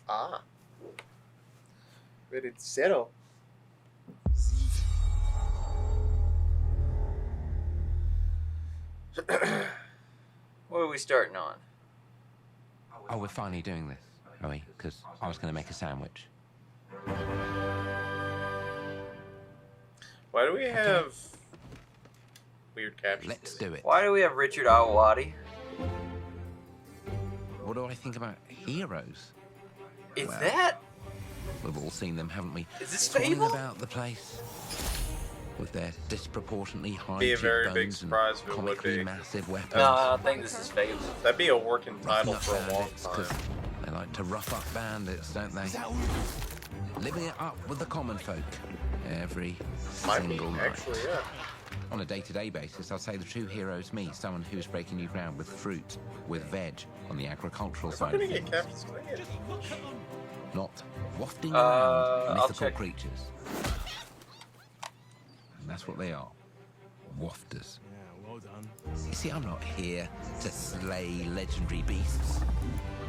Ah. Rated 0. What are we starting on? Oh, we're finally doing this, are we? Because I was going to make a sandwich. Why do we have weird captions? Let's do it. Why do we have Richard Awawadi? What do I think about heroes? Is Well, that? We've all seen them, haven't we? Is this Swanning Fable? about the place with their disproportionately high Be a very cheekbones big surprise if and it would comically be. massive weapons. No, I don't think this is Fable. That'd be a working title Rough for up a long bandits, 'cause time. they like to rough up bandits, don't they? Living it up with the common folk every Might be, single night. actually, yeah. On a day-to-day basis, I'd say the true hero's me, someone who's breaking new ground with fruit, with veg, on the agricultural We're side gonna of get things. captions. Not wafting I'll around mythical check. creatures. And that's what they are. Wafters. Yeah, well done. You see, I'm not here to slay legendary beasts.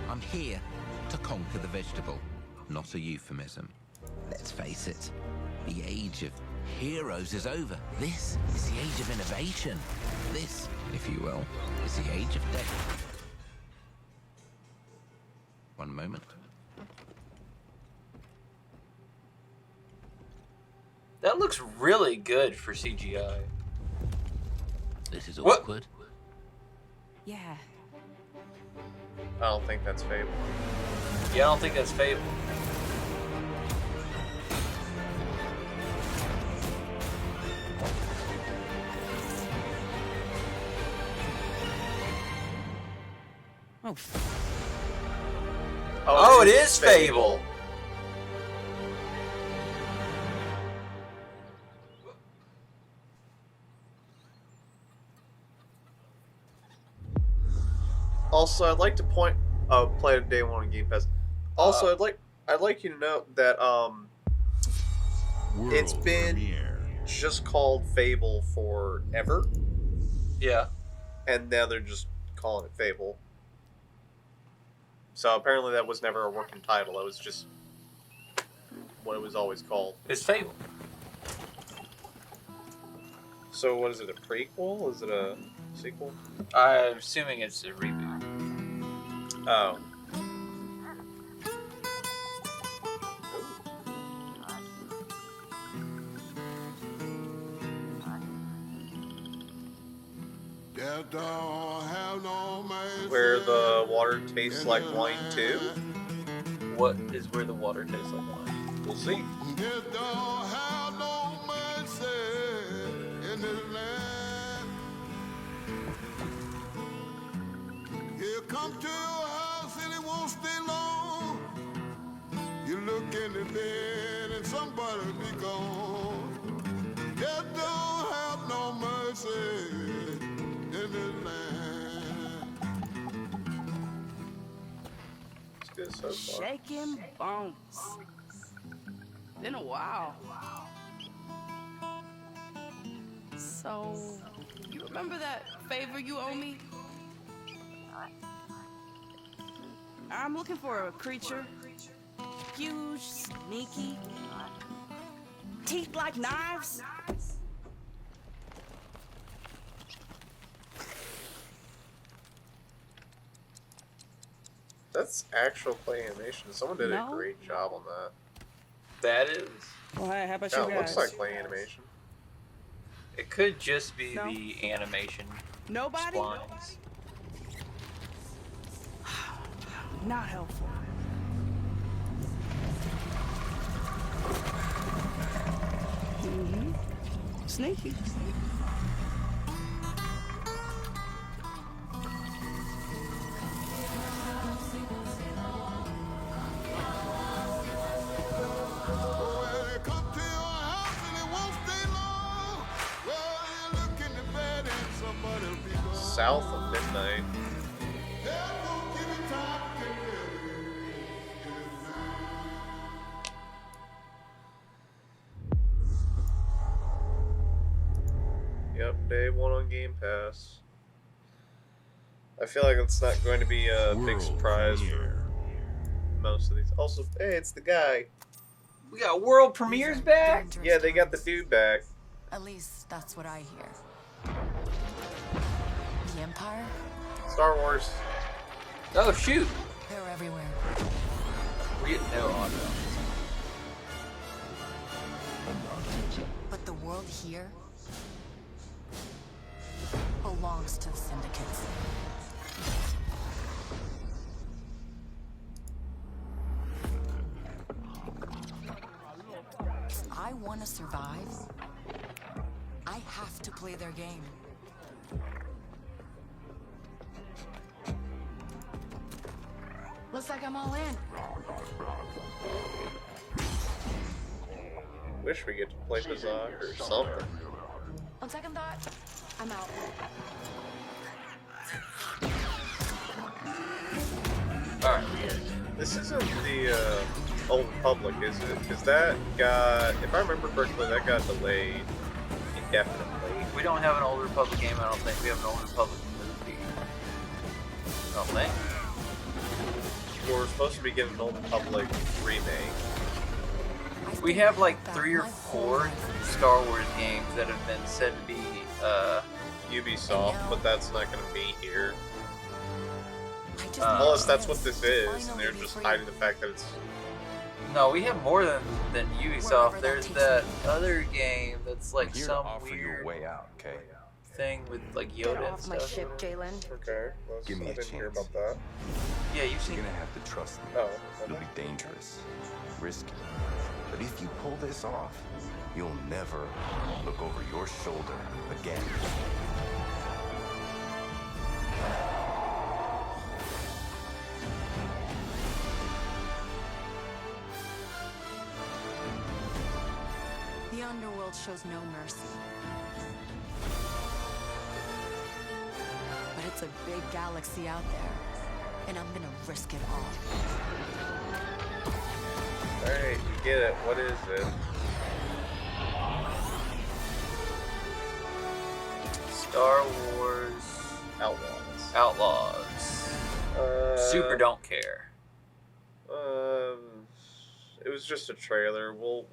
I'm here to conquer the vegetable, not a euphemism. Let's face it, the age of heroes is over. This is the age of innovation. This, if you will, is the age of death. One moment. That looks really good for CGI. This is What? awkward. Yeah. I don't think that's Fable. Yeah, I don't think that's Fable. Oh, Oh, it is Fable. Also, I'd like to point. Oh, play it day one on Game Pass. Also, I'd like you to note that it's World been premiere. just called Fable forever, Yeah. and now they're just calling it Fable. So apparently that was never a working title. It was just what it was always called. It's Fable. So what is it? A prequel? Is it a sequel? I'm assuming it's a reboot. Oh. Where the water tastes like wine too? What is where the water tastes like wine? We'll see. He'll come to your house and he won't stay long. You look in the bed and somebody be gone. Just don't have no mercy in this land. It's good so far. shaking bones. Been a while. So, you remember that favor you owe me? I'm looking for a creature. Huge, sneaky, teeth like knives. That's actual play animation. Someone did a No. great job on that. That is. Well, hey, how about Yeah, you it looks guys? like play animation. It could just be No. the animation Nobody? splines. Not helpful. Sneaky. Well, they come to your house and they won't stay long. Well, you look in the bed and somebody be gone. South of Midnight. They won't give you time to get ready. Yep, day one on Game Pass. I feel like it's not going to be a big World surprise premiere. most of these. Also, hey, it's the guy. We got world premieres back. Yeah, they got the dude back. At least that's what I hear. The Empire? Star Wars. Oh shoot! They're everywhere. We get no audio. But the world here belongs to the syndicates. If I want to survive, I have to play their game. Looks like I'm all in. Wish we get to play Peasant or something. On second thought, I'm out. Alright. This isn't the Old Republic, is it? Because that got, if I remember correctly, that got delayed indefinitely. We don't have an Old Republic game, I don't think. We have an Old Republic movie. I don't think. We're supposed to be getting an Old Republic remake. We have like 3 or 4 Star Wars games that have been said to be, Ubisoft, but that's not going to be here. I Unless that's what this is, and they're just hiding the fact that it's... no, we have more than Ubisoft. There's that other game that's like Here to some offer you weird a way out, okay? thing with like Get Yoda and off my stuff. ship, Jalen. Okay, well, Give me I a didn't hear chance. about that. Yeah, you've You're seen. gonna have to trust me. Oh, It'll be dangerous, risky. But if you pull this off, you'll never look over your shoulder again. The underworld shows no mercy. But it's a big galaxy out there, and I'm gonna risk it all. Alright, you get it. What is it? Star Wars Outlaws. Outlaws. Super don't care. It was just a trailer. We'll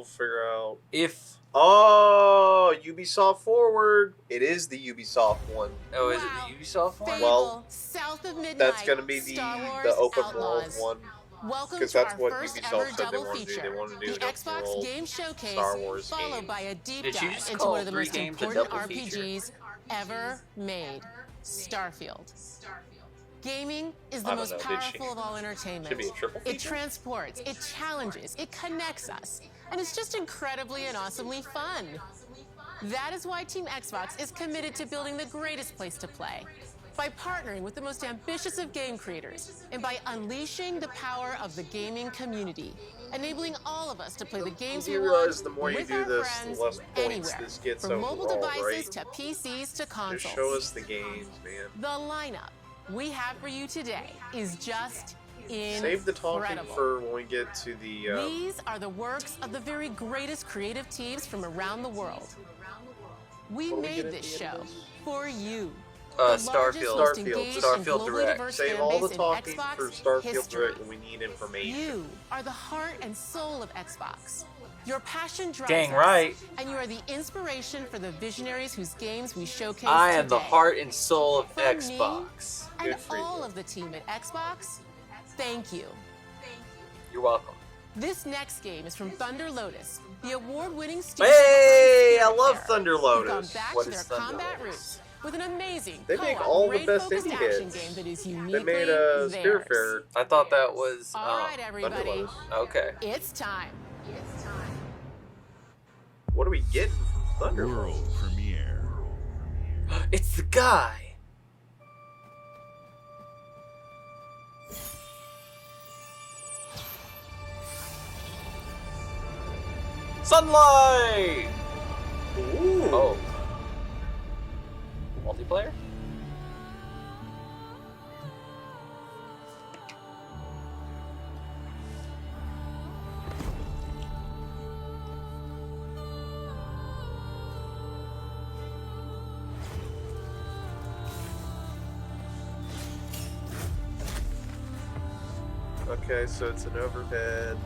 figure out. If Oh, Ubisoft Forward. It is the Ubisoft one. oh, is Wow. it the Ubisoft one? Well, South of Midnight, That's gonna be the Star Wars the open Outlaws. world one. Welcome 'Cause to that's our what first Ubisoft ever said they double wanted to do. feature. They wanted to do the an Xbox open world Game Showcase, Star Wars followed game. by a deep Did you dive just into call one of the 3 most games a important double feature? RPGs ever made, Starfield. Gaming is the I don't most know, did she? powerful of all entertainment. Should be a triple It feature. transports, it challenges, it connects us, and it's just incredibly and awesomely fun. That is why Team Xbox is committed to building the greatest place to play. By partnering with the most ambitious of game creators, and by unleashing the power of the gaming community, enabling all of us to play the games we You want realize the more you with do our this, friends the less points anywhere, this gets from mobile overall, devices right? to PCs to consoles. Just show us the games, man. The lineup we have for you today is just incredible. Save the talking for when we get to the. These are the works of the very greatest creative teams from around the world. We Before we made get this into show this. for you. The largest, Starfield. most Starfield. engaged, Starfield and globally Direct. diverse Save fan all the base in talking Xbox for Starfield history. Direct when we need information. You are the heart and soul of Xbox. Your passion drives Dang us, right. and you are the inspiration for the visionaries whose games we showcase I am the today. heart and soul of From me Xbox. and Good for you. all of the team at Xbox, thank you. You're welcome. This next game is from Thunder Lotus, the award-winning studio. Hey, I behind love Spiritfarer, Thunder who've gone Lotus. back What to is their Thunder combat Lotus? roots with an amazing They make co-op all the raid-focused best indie action hits. game that is They uniquely made theirs. Spiritfarer. I thought that was All right, Thunder everybody, Lotus. okay. it's time. What are we getting from Thunder Lotus? World premiere. It's the guy. Sunlight. Ooh. Oh. Multiplayer? Okay, so it's an overhead,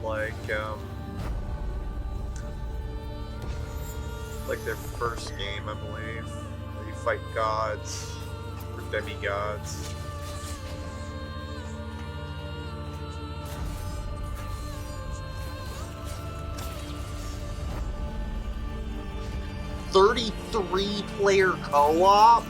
like their first game, I believe, where you fight gods or demigods. '33-player co-op?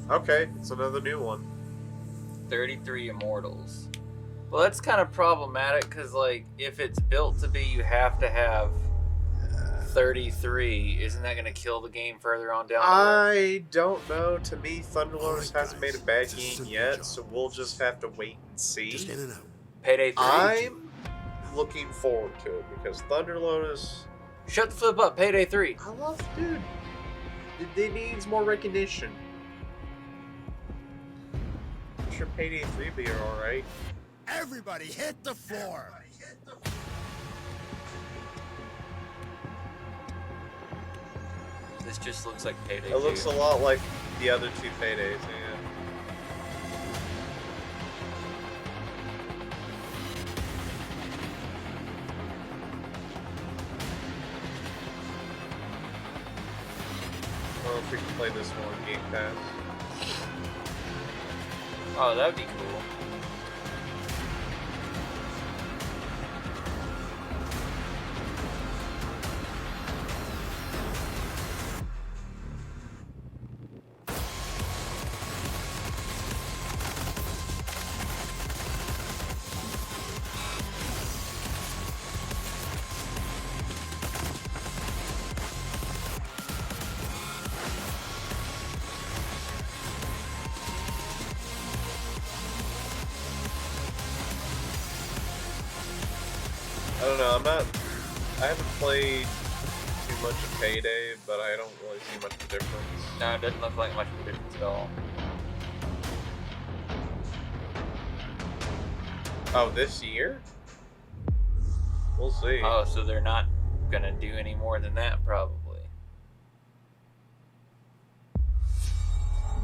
Okay, it's another new one. 33 Immortals. Well, that's kind of problematic because, like, if it's built to be you have to have 33, isn't that going to kill the game further on down the road? I don't know. To me, Thunder Lotus hasn't made a bad game yet, so we'll just have to wait and see. Just in and out. Payday 3? I'm looking forward to it because Thunder Lotus... Shut the flip up, Payday 3. I love, dude. It needs more recognition. I'm sure Payday 3 will be alright. Everybody hit the floor. This just looks like Payday 2. It looks a lot like the other two Paydays, yeah. I don't know if we can play this one on Game Pass. Oh, that would be cool. I don't know, I haven't played too much of Payday, but I don't really see much of a difference. No, it doesn't look like much of a difference at all. Oh, this year? We'll see. Oh, so they're not gonna do any more than that, probably.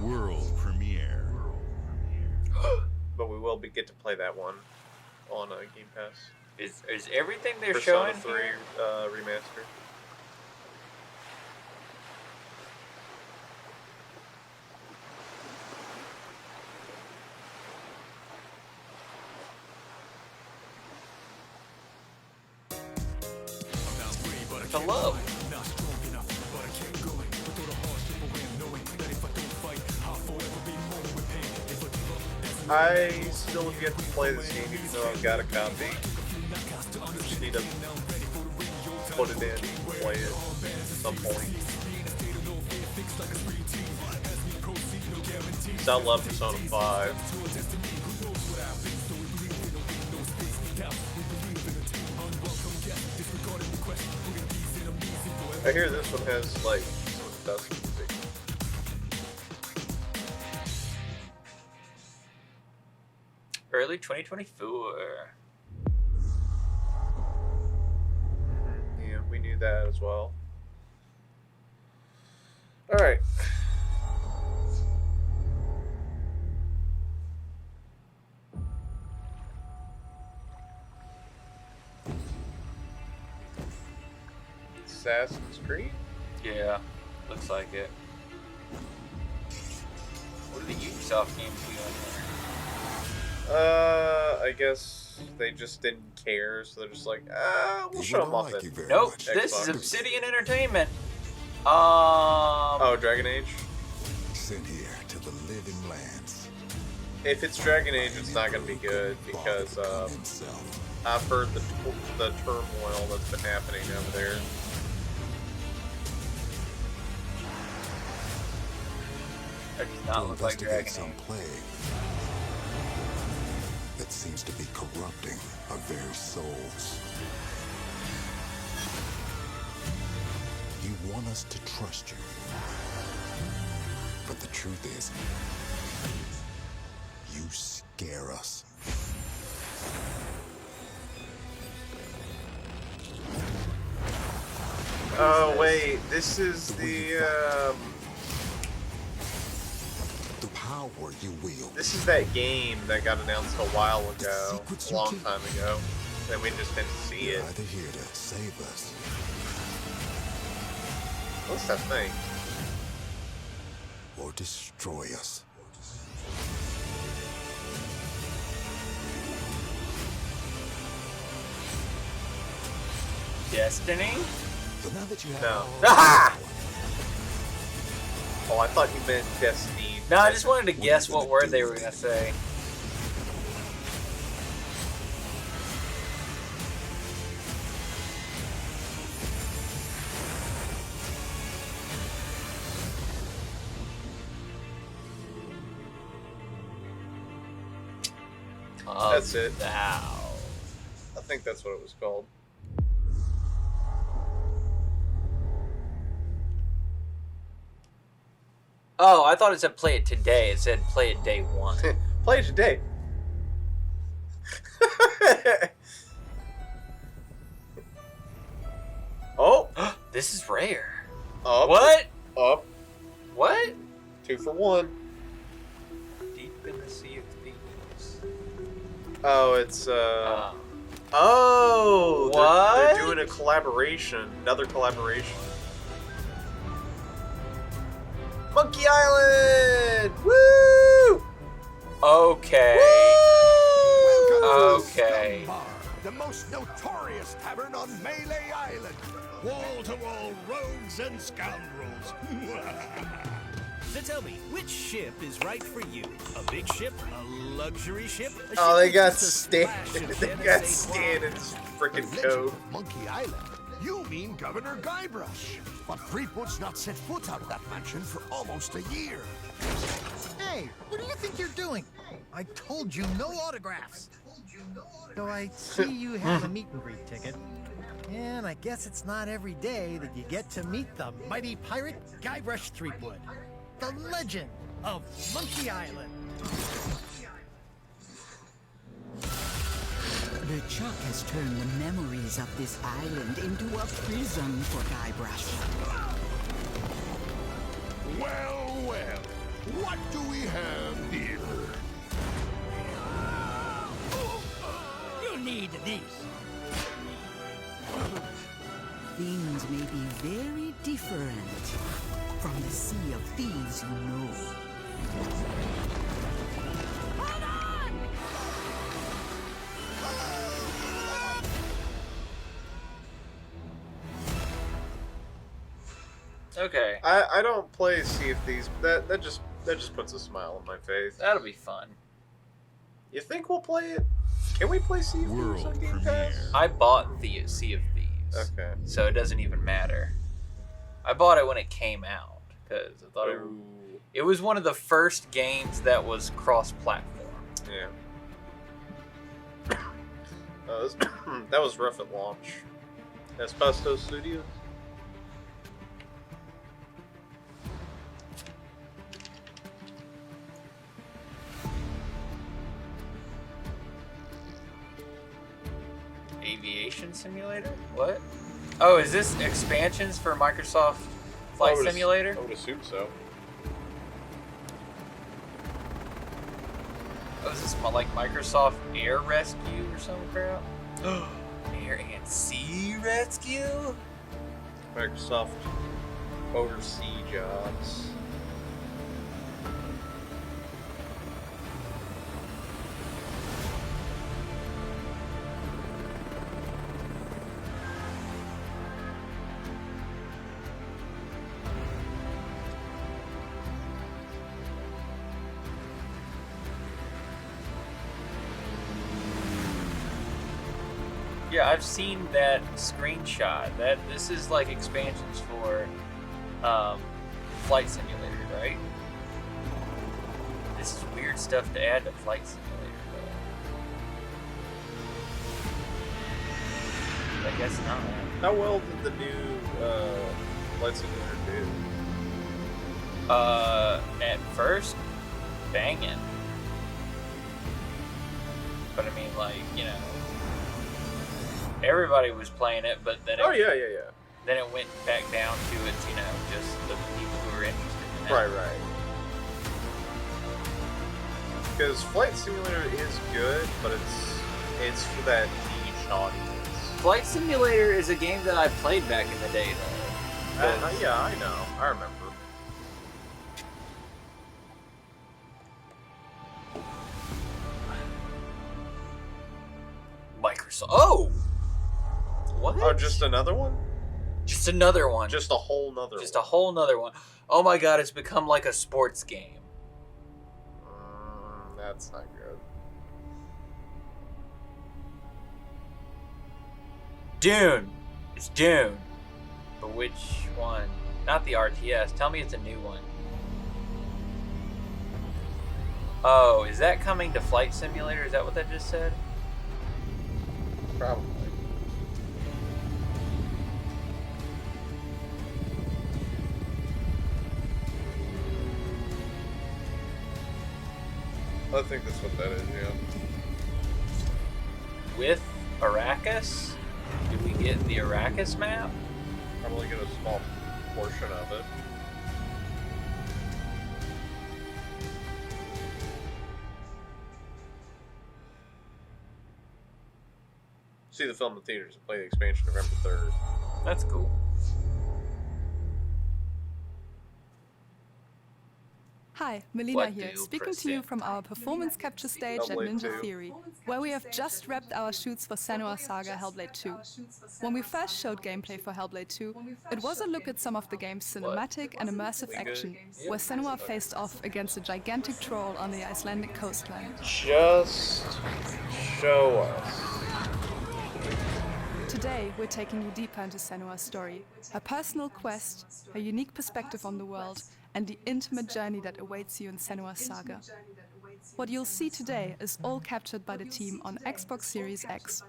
World premiere. But we will get to play that one on Game Pass. Is everything they're Persona showing 3 here? remaster. Hello. I still have yet to play this game, even though I've got a copy. Just need to put it in and play it at some point. So I love Persona 5. I hear this one has like some of the best music. Early 2024. Yeah, we knew that as well. Alright. Assassin's Creed? Yeah, looks like it. What are the Ubisoft games doing I guess they just didn't care, so they're just like, we'll show them off then. here? Nope, this is Xbox. Obsidian Entertainment. Oh, Dragon Age? Sent here to the living lands. If it's Dragon Age, it's not going to be good, because I've heard the turmoil that's been happening over there. That does not look like Dragon some Age. plague that seems to be corrupting our very souls. You want us to trust you. But the truth is, you scare us. Oh wait, this is the power you wield. this is that game that got announced a while ago, secrets a you long keep. time ago. Then we just didn't see You're it. either here to save us What's that thing? or destroy us. Destiny? So now that you have No. all Ah! Oh, I thought you meant Destiny. No, I just wanted to guess what word they were gonna say. That's it. Wow. I think that's what it was called. Oh, I thought it said play it today. It said play it day one. Play it today. Oh, This is rare. up. What? Up. What? 2 for 1. Deep in the Sea of Thieves. Oh, it's Oh. Oh, What? They're doing a collaboration, another collaboration. Monkey Island! Woo! Okay. Woo! Okay. The most notorious tavern on Melee Island. Wall-to-wall rogues and scoundrels. So tell me, which ship is right for you? A big ship? A luxury ship? A Oh, ship they with got just a Stan. splash of They Genesee got Stan wine? in his freaking Legend coat. of Monkey Island. You mean Governor Guybrush. But Threepwood's not set foot out of that mansion for almost a year. Hey, what do you think you're doing? I told you no autographs. So I see you have a meet and greet ticket. And I guess it's not every day that you get to meet the mighty pirate Guybrush Threepwood, the legend of Monkey Island. The Chuck has turned the memories of this island into a prison for Guybrush. Well, well. What do we have here? You need these. Things may be very different from the Sea of Thieves you know. Okay. I don't play Sea of Thieves, but that just puts a smile on my face. That'll be fun. You think we'll play it? Can we play Sea of Thieves on Game Pass? I bought the Sea of Thieves. Okay. So it doesn't even matter. I bought it when it came out because I thought it was one of the first games that was cross-platform. Yeah. That was rough at launch. Esposito Studios. Aviation Simulator? What? Oh, is this expansions for Microsoft Flight Simulator? I would assume so. Oh, is this like Microsoft Air Rescue or some crap? Air and Sea Rescue? Microsoft oversee jobs. Yeah, I've seen that screenshot. This is like expansions for Flight Simulator, right? this is weird stuff to add to Flight Simulator, though. I guess not. How well did the new Flight Simulator do? At first, banging. But I mean, like, you know, everybody was playing it, but then then it went back down to it's, you know, just the people who were interested in it. Right. Because Flight Simulator is good, but it's for that niche audience. Flight Simulator is a game that I played back in the day, though. Yeah, I know. I remember. Microsoft. Oh! What? Oh, just another one? Just another one. Just a whole nother Just a whole nother one. Oh my god, it's become like a sports game. That's not good. Dune. It's Dune. But which one? Not the RTS. Tell me it's a new one. Oh, is that coming to Flight Simulator? Is that what that just said? Probably. I think that's what that is, yeah. With Arrakis? Did we get the Arrakis map? Probably get a small portion of it. See the film in theaters and play the expansion November 3rd. That's cool. Hi, Melina here, speaking to you from our performance capture stage at Ninja Theory, where we have just wrapped our shoots for Senua's Saga Hellblade 2. When we first showed gameplay for Hellblade 2, it was a look at some of the game's cinematic and immersive action, where Senua faced off against a gigantic troll on the Icelandic coastline. Just show us. Today, we're taking you deeper into Senua's story, her personal quest, her unique perspective on the world, and the intimate journey that awaits you in Senua's Saga. What you'll see today is all captured by the team on Xbox Series X.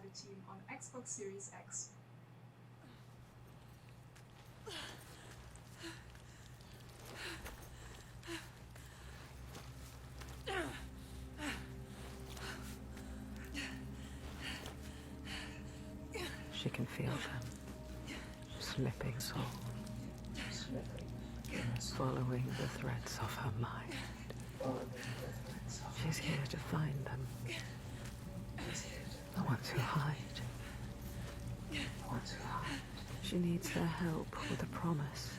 She can feel them, slipping soul, following the threads of her mind. She's here to find them, the ones who hide. She needs their help with a promise,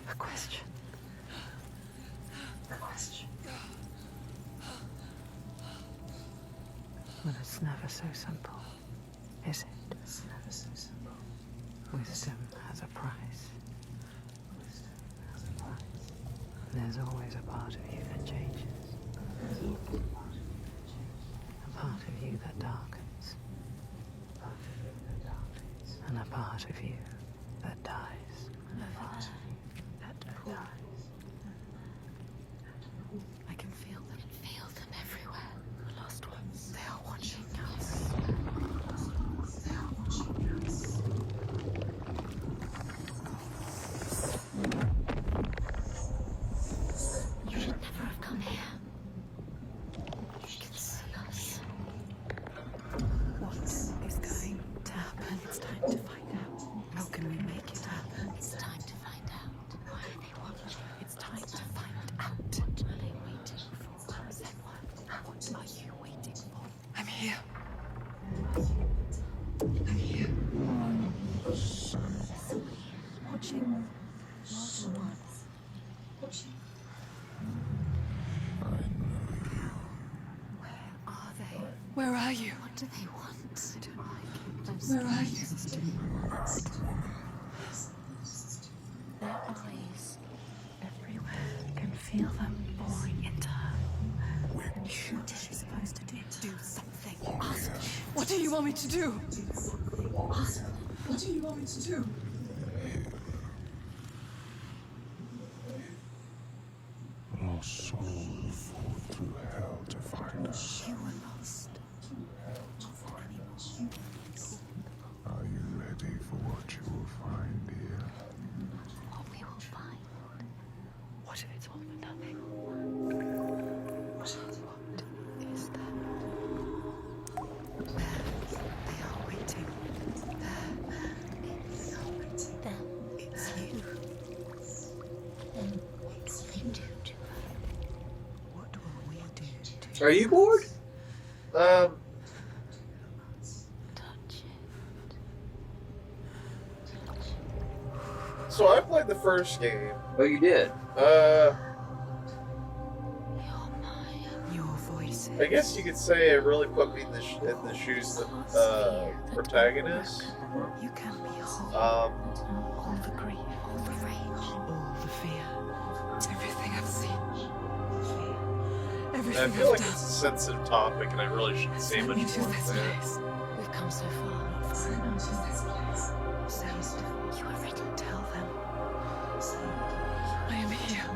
a question. But it's never so simple, is it? Wisdom has a price. There's always a part of you that changes. A part of you that darkens. And a part of you that dies. I can feel them. Feel them everywhere. The lost ones. They are watching us. You should never have come here. You can see us. What is going to happen? It's time to find out. How can we make it happen? It's time to find out. Why are they watching? It's time to find out. What are they waiting for? Then what? What are you waiting for? I'm here. Watching. Lost ones. Watching. Where are they? Where are you? What do they want? I don't like it. Where are you? Their eyes everywhere. I can feel them boring into her. What are you supposed to do? Do something. Ask them. What do you want me to do? Ask them. What do you want me to do? soul fought through hell to find us. You were lost. Are you ready for what you will find here? What we will find. What if it's all for nothing? What is that? There, they are waiting. There, it's you. Then what will they do to her? What will we do to Are you bored? touch it? So I played the first game. Oh, you did? Your voice. I guess you could say it really put me in the shoes of the protagonist. You can behold Um, all the grief, all the rage, all the fear, everything I've seen. I Everything feel like I've it's a sensitive topic, and I really shouldn't say much more than that. We've come so far. So you are ready to tell them. I am here.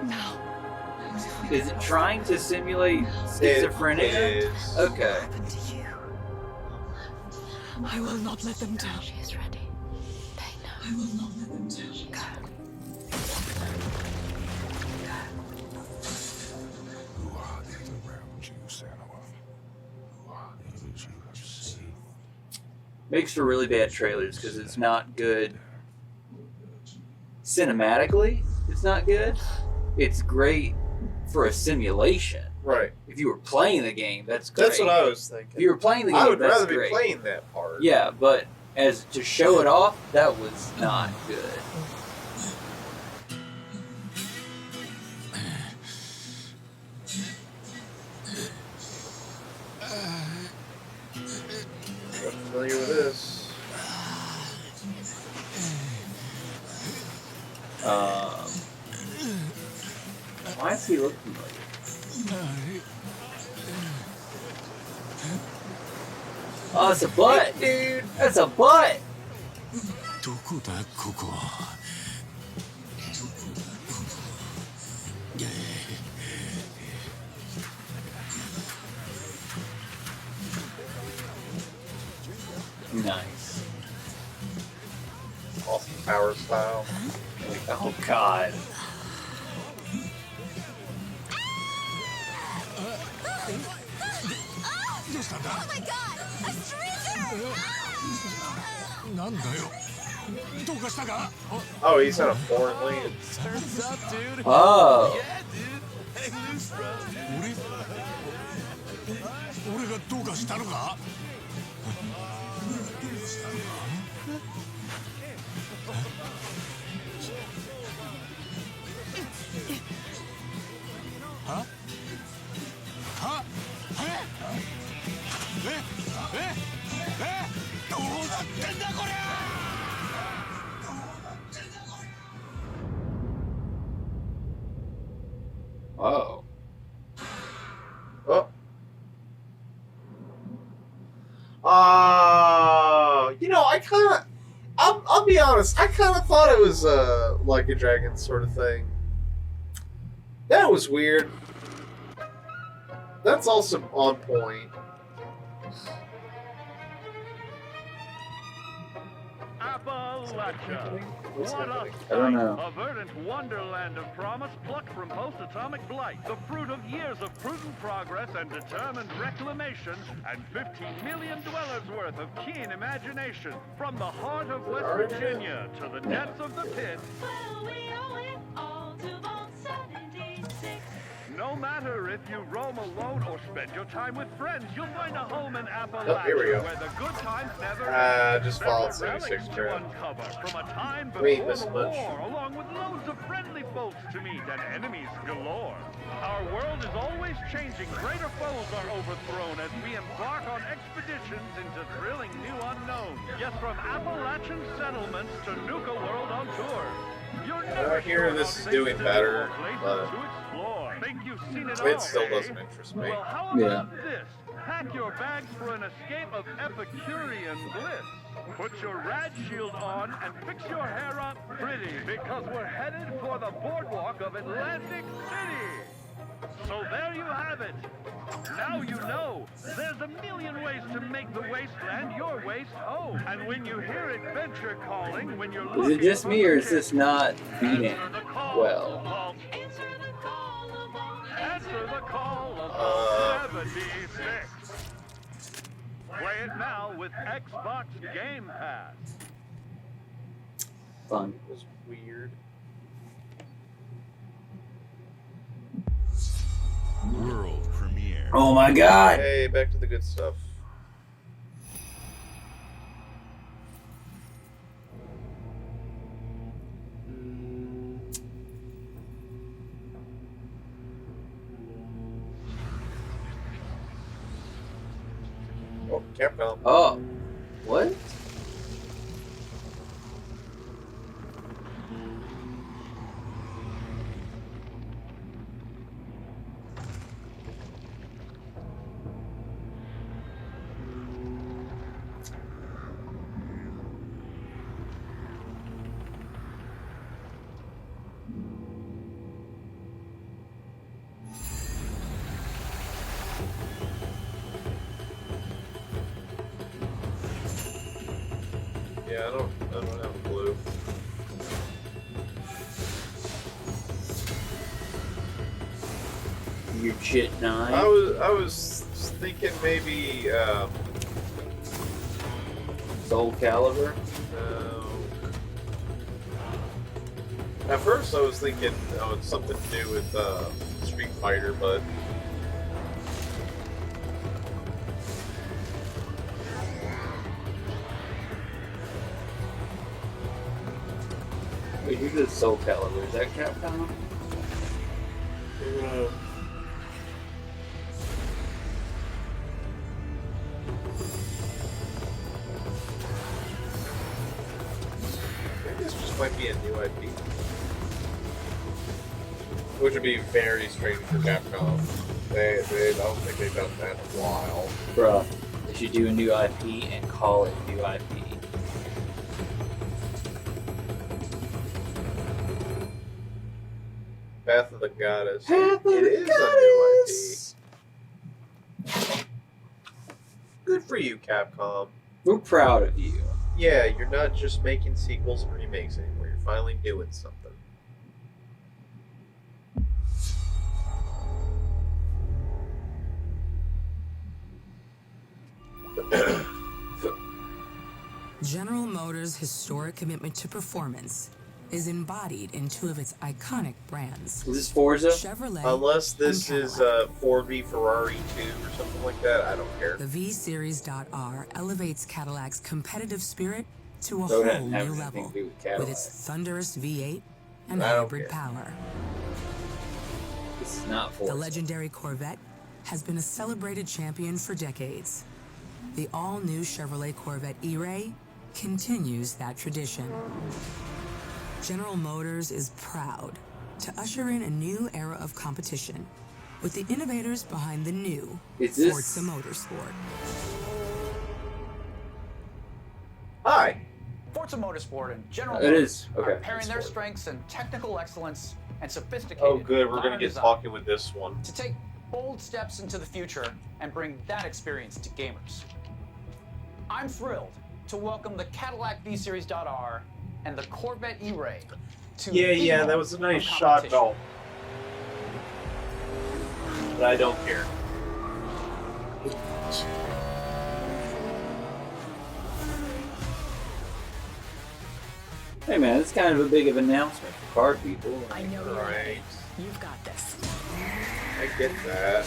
Now. Is it trying to simulate schizophrenia? It is. Okay. I will not let them down. She is ready. They know. I will not let them down. Go. Who are these around you, Sanua? Who are these you have seen? Makes for really bad trailers because it's not good. Cinematically, it's not good. It's great for a simulation. Right. If you were playing the game, that's great. That's what I was thinking. If you were playing the game, I would that's rather great. be playing that part. Yeah, but as to show it off, that was not good. I'm familiar with this. Why does he look familiar? Oh, it's a butt, dude. That's a butt. Nice. Awesome power style. Oh God. Oh my god! A stranger! Oh, he's in a foreign land. Turns up, dude. Oh. Yeah, dude. Hang loose, bro. 俺がどうかしたのかははどうなってんだこりゃ Oh. Oh. You know, I'll be honest, I kind of thought it was, like a dragon sort of thing. That was weird. That's also on point. Appalachia. What's What a happening? I don't know. A verdant wonderland of promise plucked from post-atomic blight. The fruit of years of prudent progress and determined reclamation, and 15 million dwellers worth of keen imagination. From the heart of West Virginia to the depths of the pit. No matter if you roam alone or spend your time with friends, you'll find a home in Appalachia here we go. where the good times never Just There followed were 76 relics to grand. uncover from a time We ain't before missing the much. war, along with loads of friendly folks to meet and enemies galore. Our world is always changing. Greater foes are overthrown as we embark on expeditions into thrilling new unknowns. Yes, from Appalachian settlements to Nuka World on tour. You're never I hear sure this how is things doing to better, or places but to explore. Think you've seen it it all, still eh? doesn't interest me. Well, how about this? Pack your bags for an escape of Epicurean bliss. Put your rad shield on and fix your hair up pretty, because we're headed for the boardwalk of Atlantic City. So there you have it. Now you know. There's a million ways to make the wasteland your waste home. And when you hear adventure calling, when you're looking Is it just me, or is this not beating well? Answer the call of 76. Play it now with Xbox Game Pass. Fun. It was weird. World premiere. Oh my god! Hey, back to the good stuff. Oh, Capcom. Oh. What? Yeah, I don't have a clue. Your Jit 9. I was thinking maybe Soul Calibur. At first, I was thinking it's something to do with Street Fighter, but Wait, who did Soul Calibur? Is that Capcom? Maybe this just might be a new IP. Which would be very strange for Capcom. They I don't think they've done that in a while. Bruh, they should do a new IP and call it new IP. Path of the Goddess. Path of it the is Goddess! a new IP. Good for you, Capcom. We're proud of you. Yeah, you're not just making sequels and remakes anymore. You're finally doing something. General Motors' historic commitment to performance is embodied in two of its iconic brands. Is this Forza? Chevrolet. Unless this is Ford v Ferrari 2 or something like that, I don't care. The V-Series.R elevates Cadillac's competitive spirit to a So it whole doesn't new have anything level to do with Cadillac. with its thunderous V8 and I don't hybrid care. power. This is not Forza. The legendary Corvette has been a celebrated champion for decades. The all-new Chevrolet Corvette E-Ray continues that tradition. General Motors is proud to usher in a new era of competition with the innovators behind the new Forza Motorsport. Hi. Forza Motorsport and General It Motors is. Okay. are pairing their strengths in technical excellence and sophisticated Oh, good. We're modern gonna get design talking with this one. to take bold steps into the future and bring that experience to gamers. I'm thrilled to welcome the Cadillac V-Series.R and the Corvette E-Ray to Yeah, the that was a home nice of shot, competition. though. But I don't care. Hey man, it's kind of a big of an announcement for car people. I know you're Right. right. You've got this. I get that.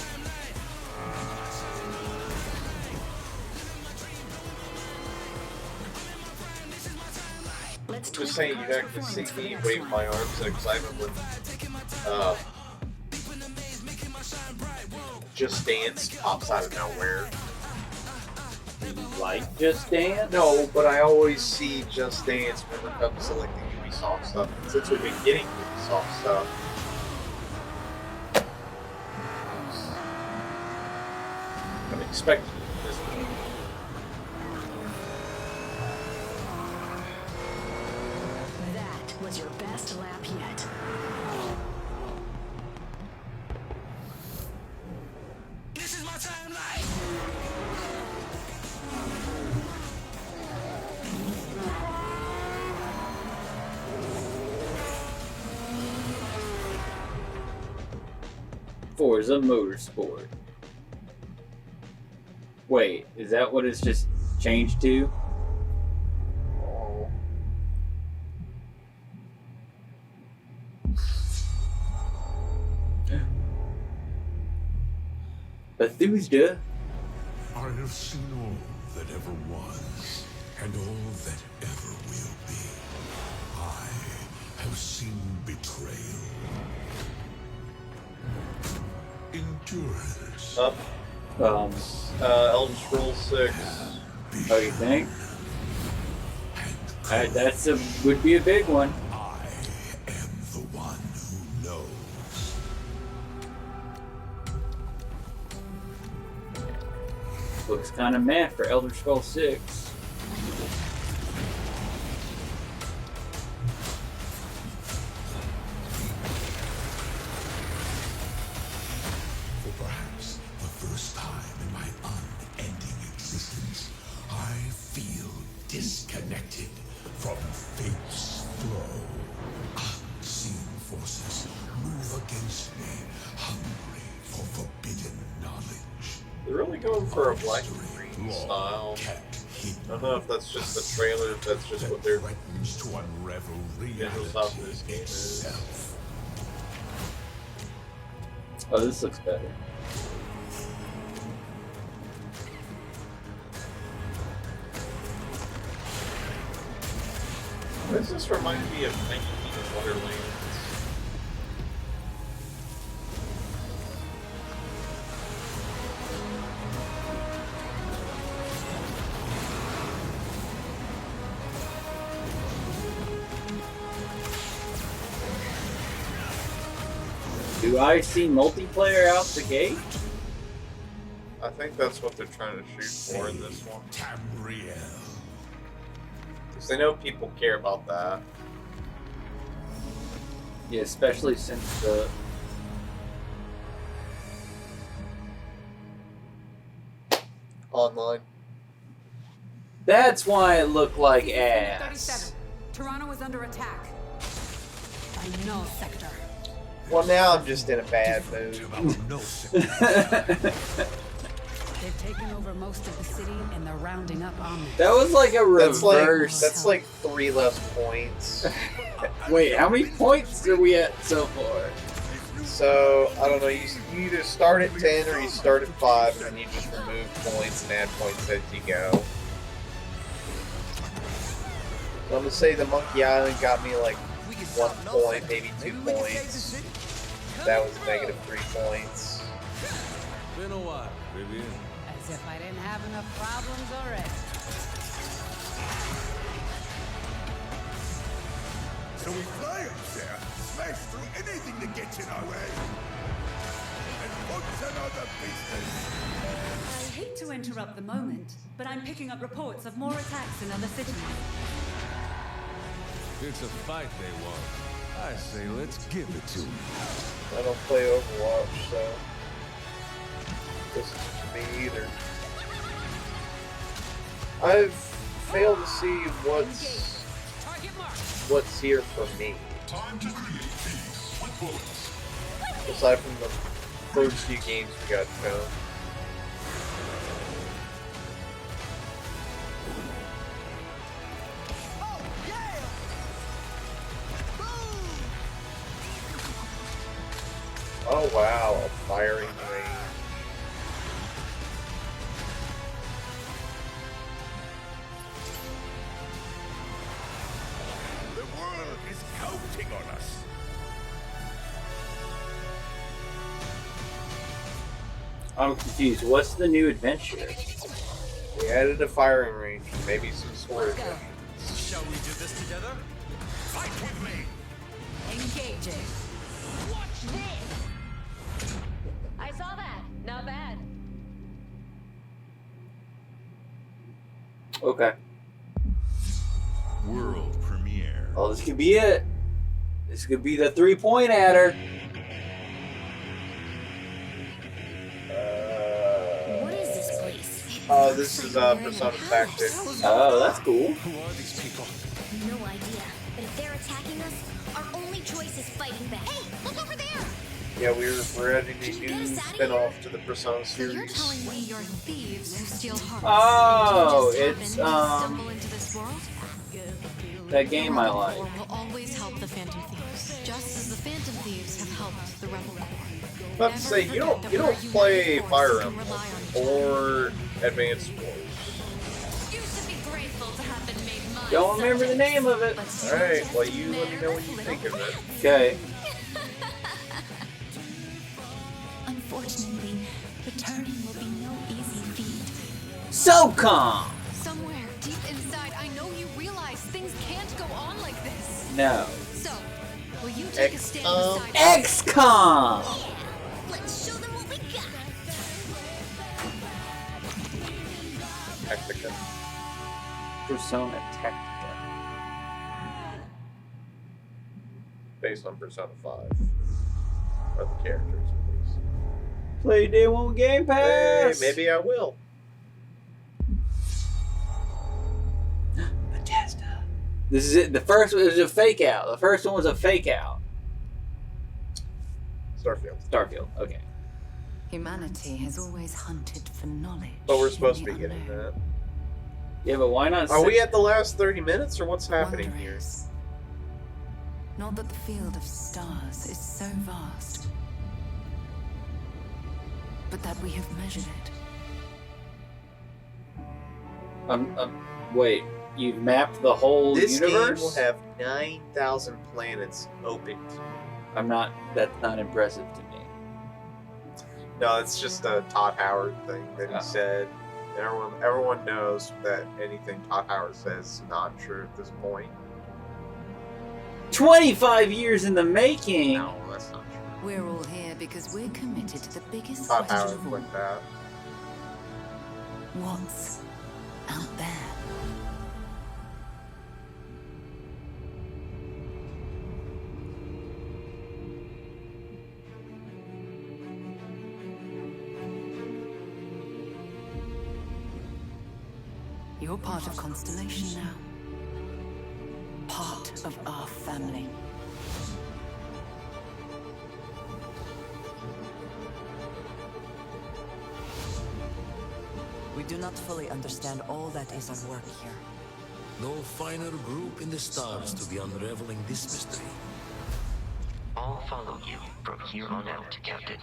Let's Just saying, you actually see me wave my arms in excitement when Just Dance pops out of nowhere. Like Just Dance? No, but I always see Just Dance when it comes to like the Ubisoft stuff. Since we've been getting Ubisoft stuff. I'm expecting this. Forza Motorsport. Wait, is that what it's just changed to? Oh. Bethesda. I have seen all that ever was, and all that ever will be. I have seen betrayal, endurance. Up. Elder Scrolls 6. Oh, you think? That's would be a big one. I am the one who knows. Looks kind of meh for Elder Scrolls 6. For perhaps the first time in my unending existence, I feel disconnected from fate's flow. Unseen forces move against me, hungry for forbidden knowledge. They're really going for a black and green style. I don't know if that's just the trailer, if that's just what they're to unravel visuals off this game is. Oh, this looks better. This just reminded me of 19 Wonderlands. Do I see multiplayer out the gate? I think that's what they're trying to shoot for in this one. Because they know people care about that. Yeah, especially since the... Online. That's why it looked like ass. 37. Toronto is under attack. By null sector. Well, now I'm just in a bad mood. They've taken over most of the city and they're rounding up Omni. That was like a reverse. That's like 3 less points. Wait, how many points are we at so far? So, I don't know, you either start at 10 or you start at 5 and then you just remove points and add points as you go. So I'm gonna say the Monkey Island got me like 1 point, maybe 2 points. That was negative 3 points. Been a while, Vivian. As if I didn't have enough problems already. So we fly up there, smash through anything that gets in our way, and punch another business. I hate to interrupt the moment, but I'm picking up reports of more attacks in other cities. It's a fight they want. I say let's give it to them. I don't play Overwatch, so this isn't for me either. I've failed to see what's here for me. Time to create peace with bullets. Aside from the first few games we got shown. Oh wow, a firing range. The world is counting on us. I'm confused. What's the new adventure? We added a firing range, maybe some sword. Shall we do this together? Fight with me. Engaging. Watch this! I saw that. Not bad. Okay. World premiere. Oh, this could be it. This could be the 3-point adder. What is this place? Oh, this is Persona Tactics. Oh, that's cool. Who are these people? No idea. But if they're attacking us, our only choice is fighting back. Hey, look over there! Yeah, we're adding a new spin-off to the Persona So you're series. telling me you're thieves who steal hearts? Oh, and you it's just happen to stumble into this world? that game I Rebel like. Corps will always help the Phantom Thieves, just as the Phantom Thieves have helped the Rebel Corps. About to say you don't play Fire Emblem or Advanced Wars. You should be grateful to have been made my Don't remember the name of it. All right, well you let me know what you think of it. Okay. Unfortunately, returning will be no easy feat. SOCOM! Somewhere deep inside, I know you realize things can't go on like this. No. So, will you take a stand beside XCOM! Yeah, let's show them what we got. Tactica. Persona Tactica. Based on Persona 5. Or the characters, at least. Play day one with Game Pass! Hey, maybe I will. Bethesda. This is it. The first one was a fake out. The first one was a fake out. Starfield. Okay. Humanity has always hunted for knowledge. But we're supposed to be getting that. Yeah, but why not? Are we at the last 30 minutes, or what's happening here? Not that the field of stars is so vast, but that we have measured it. Wait. You've mapped the whole This universe? game will have 9,000 planets opened. That's not impressive to me. No, it's just a Todd Howard thing that he said. Everyone knows that anything Todd Howard says is not true at this point. 25 years in the making! No, that's not true. We're all here because we're committed to the biggest Todd question Howard of all. like that. What's out there? You're part of Constellation now. Part of our family. We do not fully understand all that is at work here. No finer group in the stars to be unraveling this mystery. I'll follow you from here on out, Captain.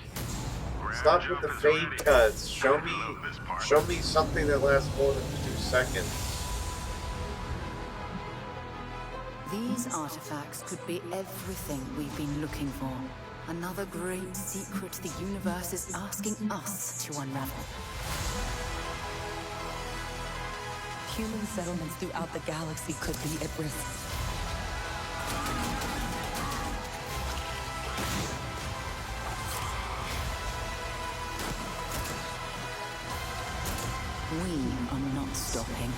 Stop with the fade cuts. Show me something that lasts more than 2 seconds. These artifacts could be everything we've been looking for. Another great secret the universe is asking us to unravel. Human settlements throughout the galaxy could be at risk. We are not stopping.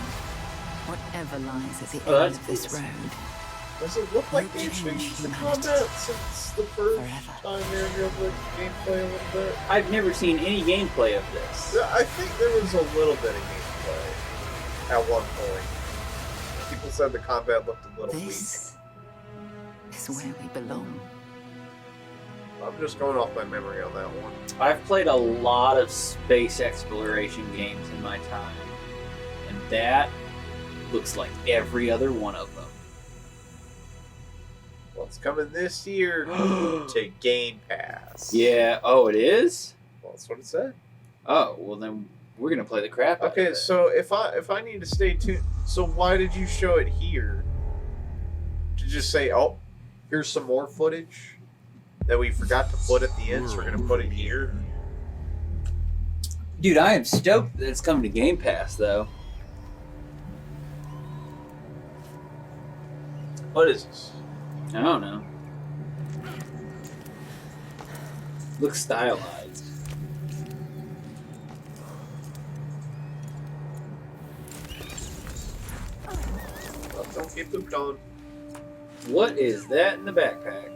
Whatever lies at the Oh, end that's of this cool. road. Does it look like they changed the combat since the first time they revealed the gameplay a little bit? I've never seen any gameplay of this. Yeah, I think there was a little bit of gameplay at one point. People said the combat looked a little This is where we belong. weak. I'm just going off my memory on that one. I've played a lot of space exploration games in my time, and that looks like every other one of them. Well, it's coming this year to Game Pass. Yeah. Oh, it is? Well, that's what it said. Oh, well then we're gonna play the crap out of Okay, it. so if I need to stay tuned, so why did you show it here? To just say, oh, here's some more footage that we forgot to put at the end, so we're gonna put it here. Dude, I am stoked that it's coming to Game Pass, though. What is this? I don't know. Looks stylized. Well, don't get pooped on. What is that in the backpack?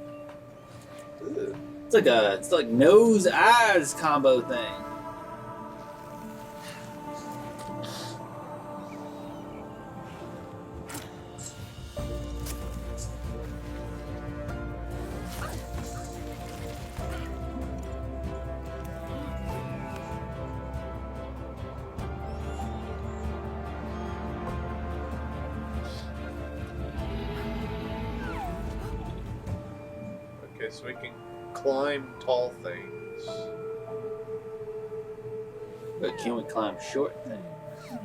Ooh. It's like nose eyes combo thing. Okay, so we can climb tall things. But can we climb short things?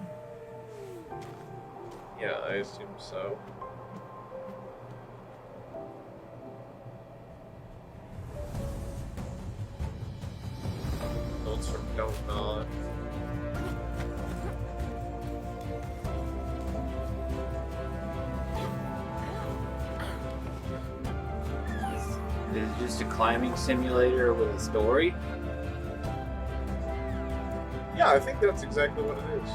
Yeah, I assume so. Notes from Don't Nod. Is it just a climbing simulator with a story? Yeah, I think that's exactly what it is.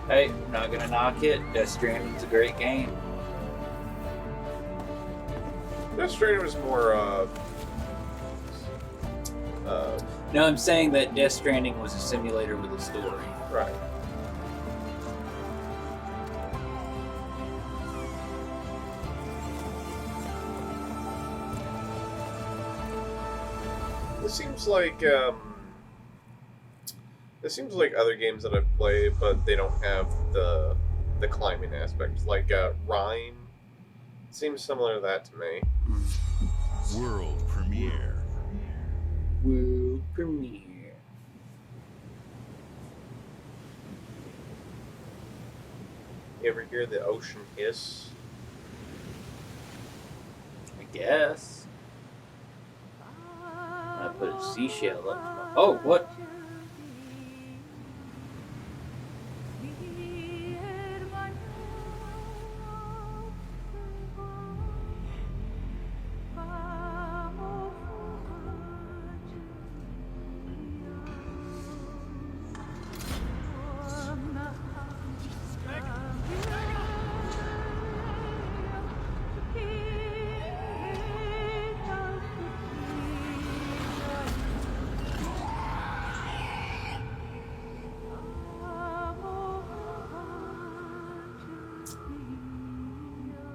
Hey, I'm not gonna knock it. Death Stranding's a great game. Death Stranding was more, No, I'm saying that Death Stranding was a simulator with a story. Right. This seems like other games that I've played, but they don't have the climbing aspect. Like Rhyme seems similar to that to me. World premiere. World premiere. You ever hear the ocean hiss? I guess. I put a seashell up. Oh, what?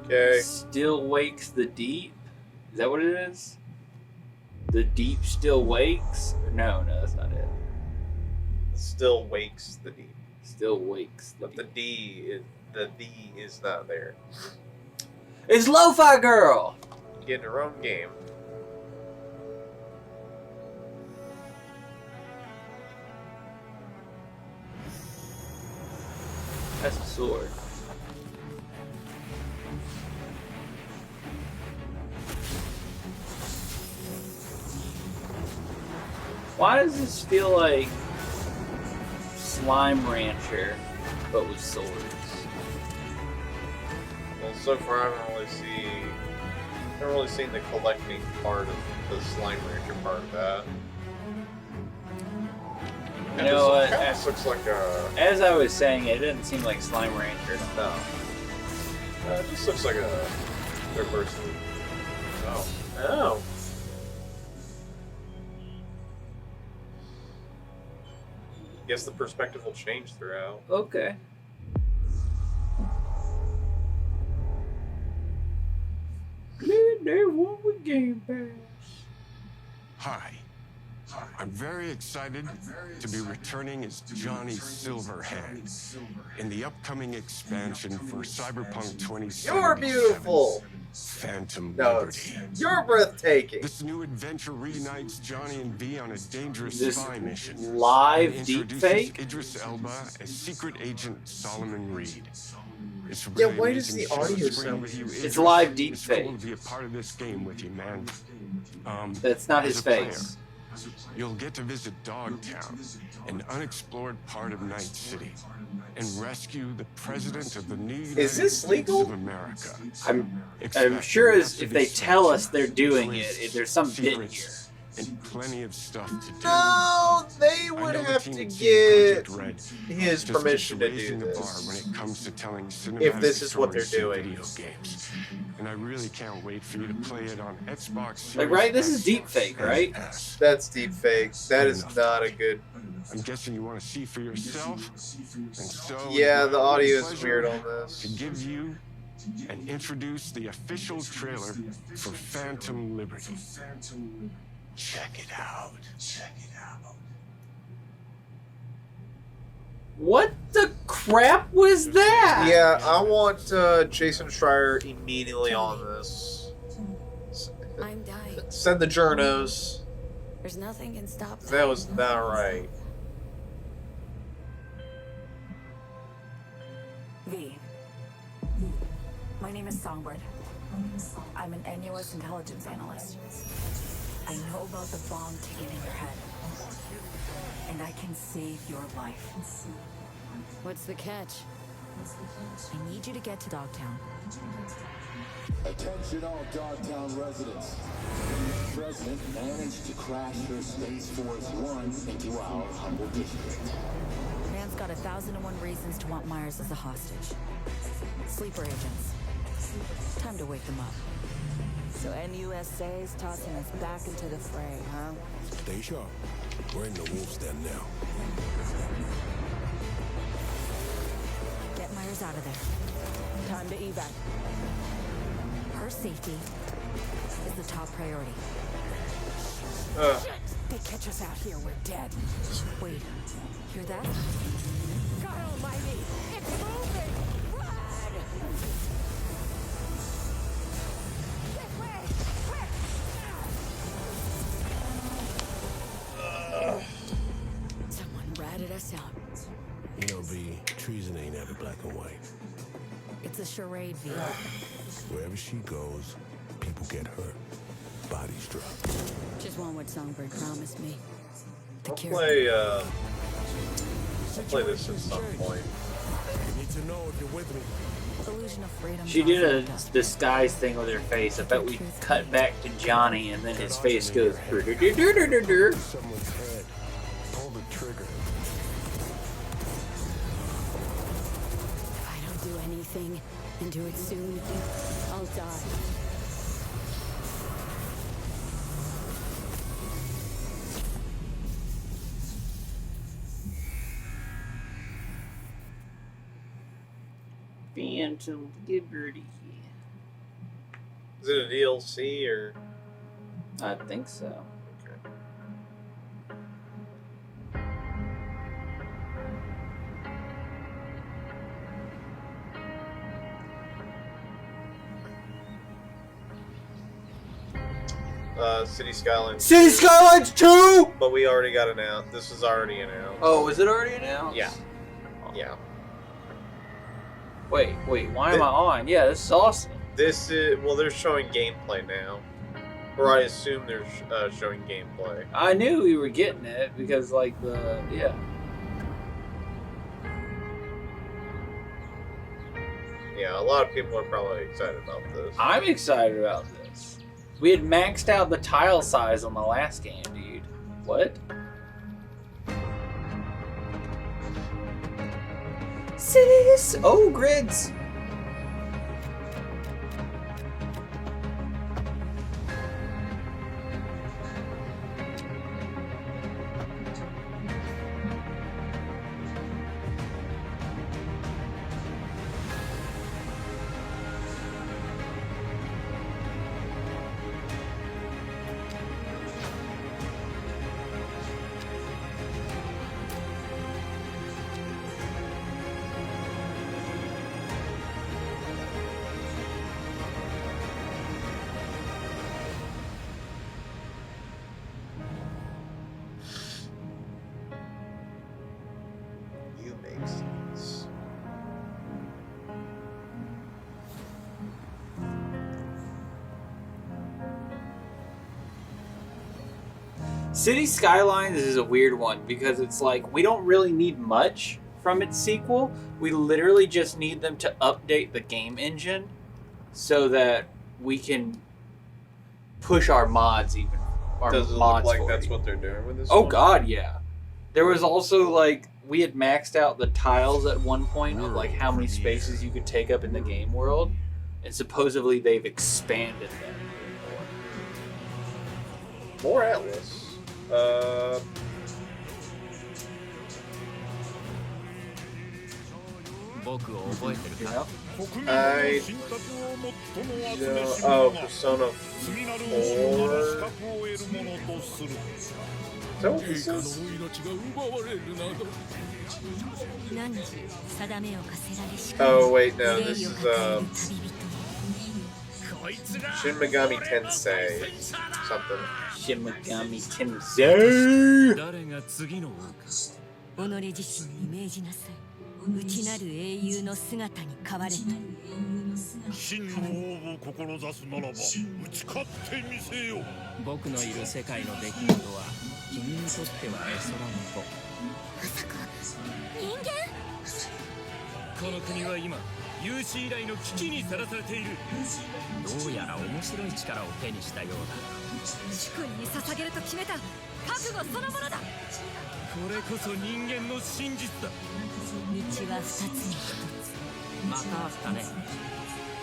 Okay. Still wakes the deep? Is that what it is? The deep still wakes? No, that's not it. Still wakes the deep. Still wakes the but deep. The D is not there. It's Lo-Fi Girl! Get her own game. That's a sword. Why does this feel like Slime Rancher, but with swords? Well, so far I haven't really seen the collecting part of the Slime Rancher part of that. You know what? This looks like a... As I was saying, it didn't seem like Slime Rancher stuff. It just looks like a third person. Oh. Oh. Guess the perspective will change throughout. Okay. They want with Game Pass. Hi. I'm very excited to be returning as Johnny Silverhand in the upcoming expansion for Cyberpunk 2077. You're beautiful! Phantom No, Liberty. you're breathtaking! This new adventure reunites Johnny and V on a dangerous This spy mission. live and deepfake? introduces Idris Elba as secret agent Solomon Reed. It's Yeah, really why does amazing the to share audio screen sound- with you, It's Idris. live It's cool deepfake. to be a part of this game with you, man. That's not As his a player, face. You'll get to visit Dogtown, an unexplored part of Night City, and rescue the president of the new United this States legal? of America. I'm sure as if they tell us they're doing it, there's some bit here. And plenty of stuff to do. No, they would I know have the to team at get Project Red his just permission to keeps do raising the bar this. when it comes to telling If this cinematic is what they're stories in doing. video games. And I really can't wait for you to play it on Xbox. Like, right? This is deepfake, right? That's deep fake. That is not a good... I'm guessing you want to see for yourself. And so Yeah, it's the my audio is pleasure weird on this. to give you and introduce the official trailer for Phantom Liberty. Check it out. Check it out. What the crap was that? Yeah, I want Jason Schreier immediately on this. I'm dying. Send the journos. There's nothing can stop That was not right. V. My name is Songbird. I'm an NUS intelligence analyst. I know about the bomb ticking in your head. And I can save your life. What's the catch? I need you to get to Dogtown. Attention all Dogtown residents. The President managed to crash your Space Force One into our humble district. Man's got 1,001 reasons to want Myers as a hostage. Sleeper agents. Time to wake them up. So NUSA's tossing us back into the fray, huh? Stay sharp. We're in the wolf's den now. Get Myers out of there. Time to evac. Her safety is the top priority. Shit! They catch us out here, we're dead. Wait, hear that? God almighty! It's moving! Run! This way! Quick! Someone ratted us out. You know, V, treason ain't ever black and white. It's a charade, V. Wherever she goes, people get hurt. Bodies drop. Just want what Songbird promised me. I'll play this at some point. You need to know if you're with me. Illusion of freedom. She did a disguise thing with her face. I bet we cut back to Johnny and then his face goes. Someone's head. Pull the trigger. If I don't do anything and do it soon, I'll die. Phantom Liberty. Is it a DLC or? I think so. City Skylines. City Skylines 2! But we already got announced. This is already announced. Oh, is it already announced? Yeah. Yeah. Wait, why am I on? Yeah, this is awesome. This is, well, they're showing gameplay now. Or I assume they're showing gameplay. I knew we were getting it because, like, yeah. Yeah, a lot of people are probably excited about this. I'm excited about this. We had maxed out the tile size on the last game, dude. What? Cities! Oh, grids! You make sense. City Skylines is a weird one because it's like we don't really need much from its sequel. We literally just need them to update the game engine so that we can push our mods even. Our Does it mods look like for that's it. what they're doing with this Oh one? god, yeah. There was also like we had maxed out the tiles at one point of like how many spaces you could take up in the game world, and supposedly they've expanded them. More Atlas. I know. Oh, Persona 4. Is that what this is? Oh wait, no, this is Shin Megami Tensei something. Shin Megami Tensei. 己自身に命じなさい。内なる英雄の姿に変われと。真の王を志すならば打ち勝ってみせよ。僕のいる世界の出来事は君にとっては絵空の子。まさか人間？この国は今有史以来の危機にさらされている。どうやら面白い力を手にしたようだ。主君に捧げると決めた覚悟そのものだ。これこそ人間の真実だ。道は二つに一つ。また会ったね。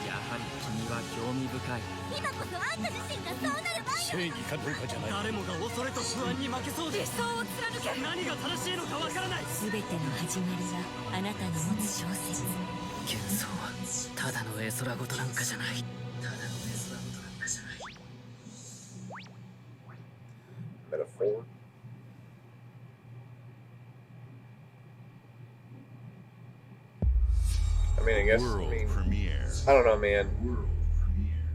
やはり君は興味深い。今こそあんた自身がそうなる前正義かどうかじゃない。誰もが恐れと不安に負けそうで。理想を貫け。何が正しいのかわからない。全ての始まりはあなたの持つ小説。幻想はただの絵空事なんかじゃない。Metaphor. I mean, I guess. I don't know, man.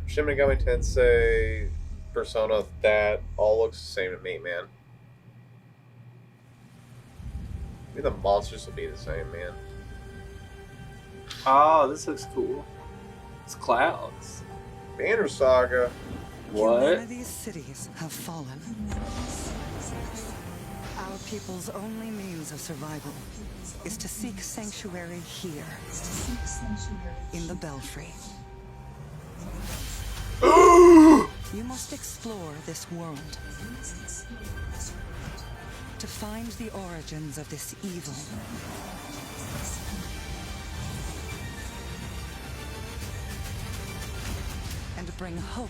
Shin Megami Tensei, Persona, that all looks the same to me, man. Maybe the monsters will be the same, man. Oh, this looks cool. It's clouds. Banner Saga. What? Humanity's cities have fallen. Our people's only means of survival is to seek sanctuary here, in the Belfry. You must explore this world to find the origins of this evil. And bring hope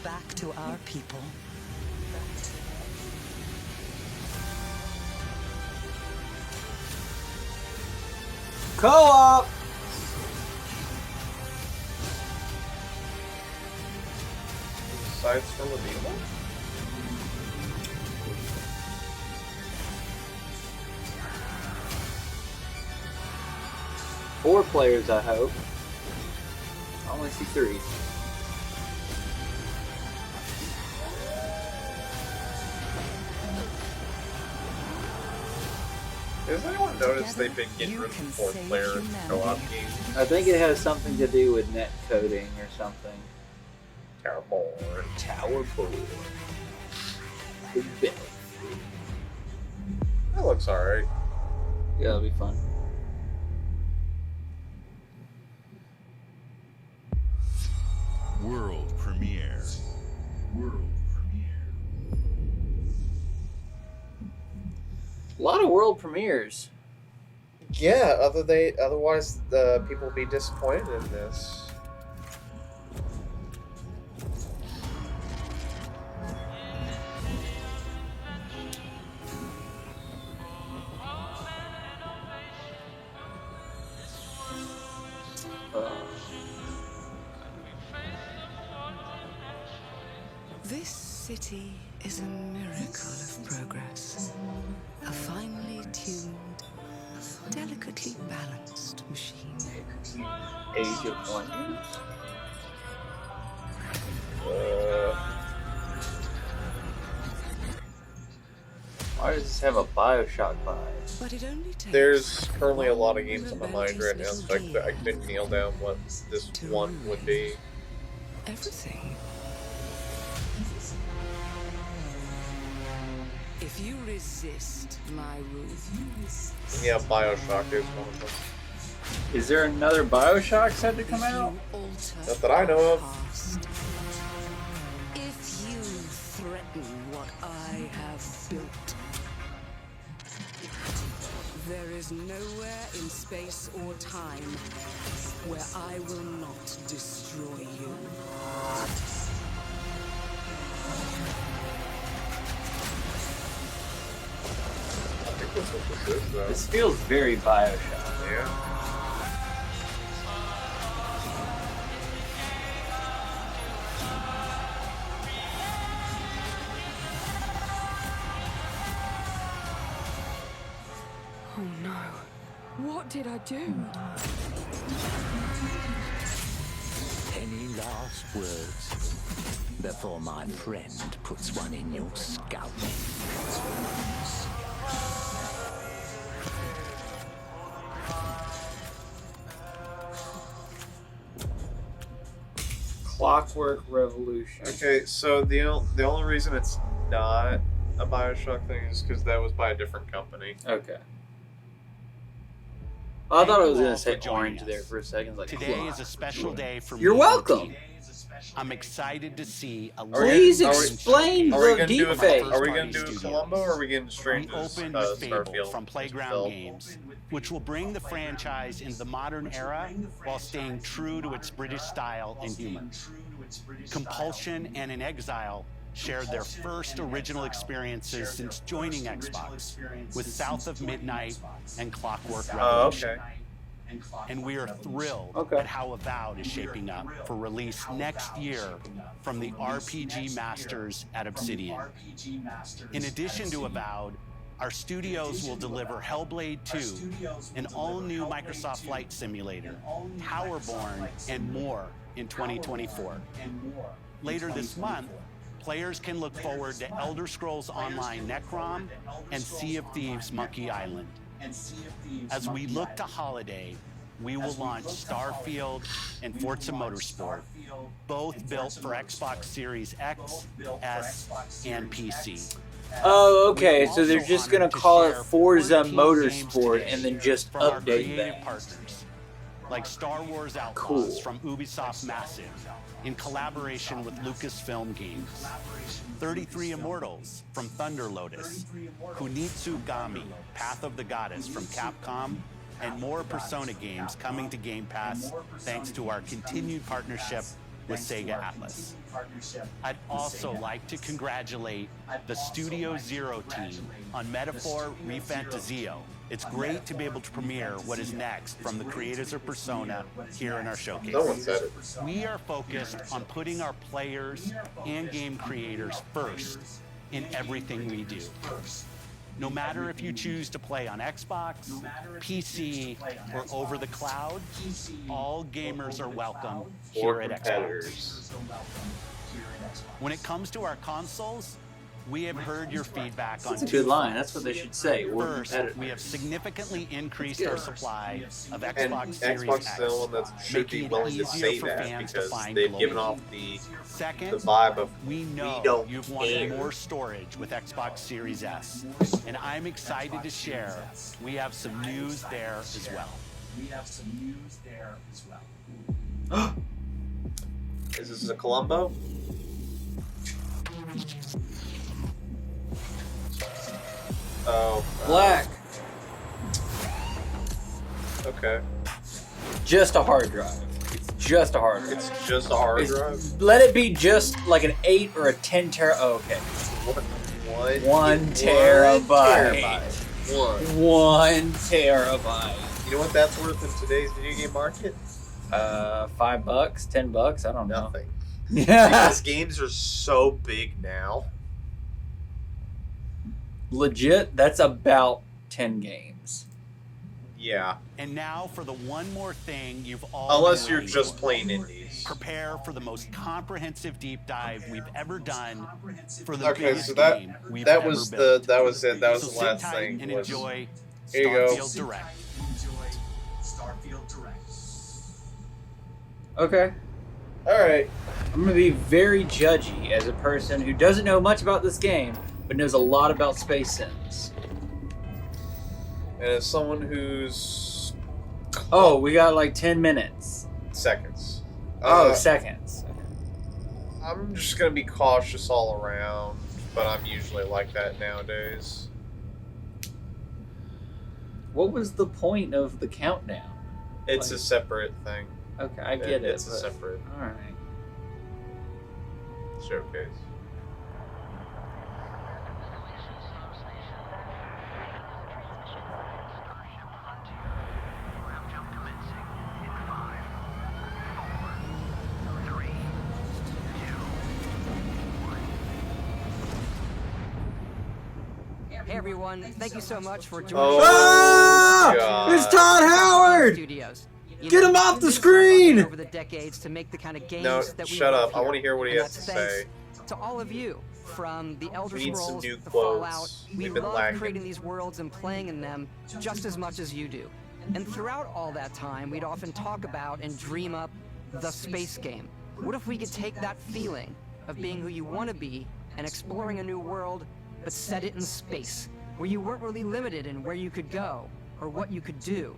back to our people. Co-op! Sides from the Beetle? Four players, I hope. I only see 3. Has anyone noticed they've been getting rid of the 4th player in co-op games? I think it has something to do with net coding or something. Towerborn. Towerborn. Big bit. That looks alright. Yeah, it'll be fun. World premiere. World premiere. A lot of world premieres. Yeah, otherwise the people will be disappointed in this. This city is a miracle of progress. A finely tuned, delicately balanced machine. Age of Wonders. Why does this have a Bioshock vibe? But it only takes There's currently a lot of games on my mind right now, so I couldn't nail down what this one would be. everything. If you resist my rule, Yeah, Bioshock is one of them. Is there another Bioshock set to come out? Not that I know of. if you threaten what I have built, there is nowhere in space or time where I will not destroy you. I think this is this, though. This feels very Bioshock. Yeah. What did I do? Any last words before my friend puts one in your scalp? Clockwork Revolution. Okay, so the only reason it's not a Bioshock thing is because that was by a different company. Okay. I thought I was gonna say orange there for a second. Like, today is a special day for You're me. welcome. I'm excited to see a Please explain the deep fake. Are we going to do a Columbo or are we getting straight to Opened with Fable Starfield? from Playground Games, which will bring the franchise into the modern era while staying true to its British style and humor. Compulsion and In Exile shared their first original experiences since joining Xbox with South of Midnight and Clockwork Revolution. Okay. And we are thrilled at how Avowed is shaping up for release next year from the RPG masters at Obsidian. In addition to Avowed, our studios will deliver Hellblade 2, an all-new Microsoft Flight Simulator, Towerborn, and more in 2024. Later this month, players can look forward to Elder Scrolls Online Necrom and Sea of Thieves Monkey Island. As we look to holiday, we will launch Starfield and Forza Motorsport, both built for Xbox Series X, S, and PC. Oh, okay. So they're just gonna call it Forza Motorsport and then just update that. Partners, like Star Wars Outlaws from Ubisoft Massive, in collaboration with Lucasfilm Games. 33 Immortals from Thunder Lotus, Kunitsu Gami, Path of the Goddess from Capcom, and more Persona games coming to Game Pass thanks to our continued partnership with Sega Atlas. I'd also like to congratulate the Studio Zero team on Metaphor Refantazio. It's great to be able to premiere what is next from the creators of Persona here in our showcase. No one said it. We are focused on putting our players and game creators first in everything we do. No matter if you choose to play on Xbox, PC, or over the cloud, all gamers are welcome here at Xbox. When it comes to our consoles, we have heard your feedback on That's a good line. That's what they should say. First, we have significantly increased our supply of Xbox And Series Xbox X, is the one that should be making it willing to easier say for that fans to because find they've given globally. off the Second, vibe of we know don't you've wanted care. more storage with Xbox Series S, and I'm excited to share we have some news there as well. Is this a Columbo? Oh. Black. Okay. Just a hard drive. It's just a hard drive. It's just a hard drive? Let it be just like an 8 or a 10 tera. Oh, okay. What? 1 terabyte. One. 1 terabyte. You know what that's worth in today's video game market? $5, $10. I don't know. Nothing. Yeah. Because games are so big now. Legit, that's about 10 games. Yeah. And now for the one more thing you've all Unless been you're waiting just for. playing indies. Prepare for the most comprehensive deep dive we've ever done for the Okay, biggest so that game we've that ever was built. that was it. That was So the sit last tight thing. and was- enjoy Here you go. Starfield Direct. Okay. Alright. I'm going to be very judgy as a person who doesn't know much about this game, but knows a lot about Space Sims. And as someone who's Oh, we got like 10 minutes. seconds. Seconds. I'm just gonna be cautious all around, but I'm usually like that nowadays. What was the point of the countdown? It's a separate thing. Okay, I get it. It's a but- separate Alright. showcase. Hey everyone, thank you so much for joining Oh, God. It's Todd Howard! Studios. Get him off the screen! Over the decades to make the kind of games No, that we shut love up. I here. want to hear what he And has to that's say. thanks to all of you, from the Elder We need some Scrolls, new the quotes. Fallout. We We've been love lacking. creating these worlds and playing in them just as much as you do. And throughout all that time, we'd often talk about and dream up the space game. What if we could take that feeling of being who you want to be and exploring a new world, but set it in space, where you weren't really limited in where you could go or what you could do?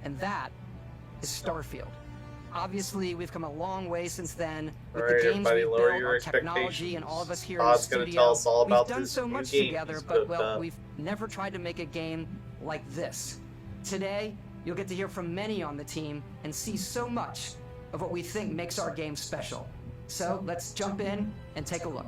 And that is Starfield. Obviously, we've come a long way since then with Alright, the games everybody, we've lower built, your our technology, expectations. and all of us here Todd's in the gonna studio. tell us all about we've done this so new much game together, he's but built well, up. we've never tried to make a game like this. Today, you'll get to hear from many on the team and see so much of what we think makes our game special. So let's jump in and take a look.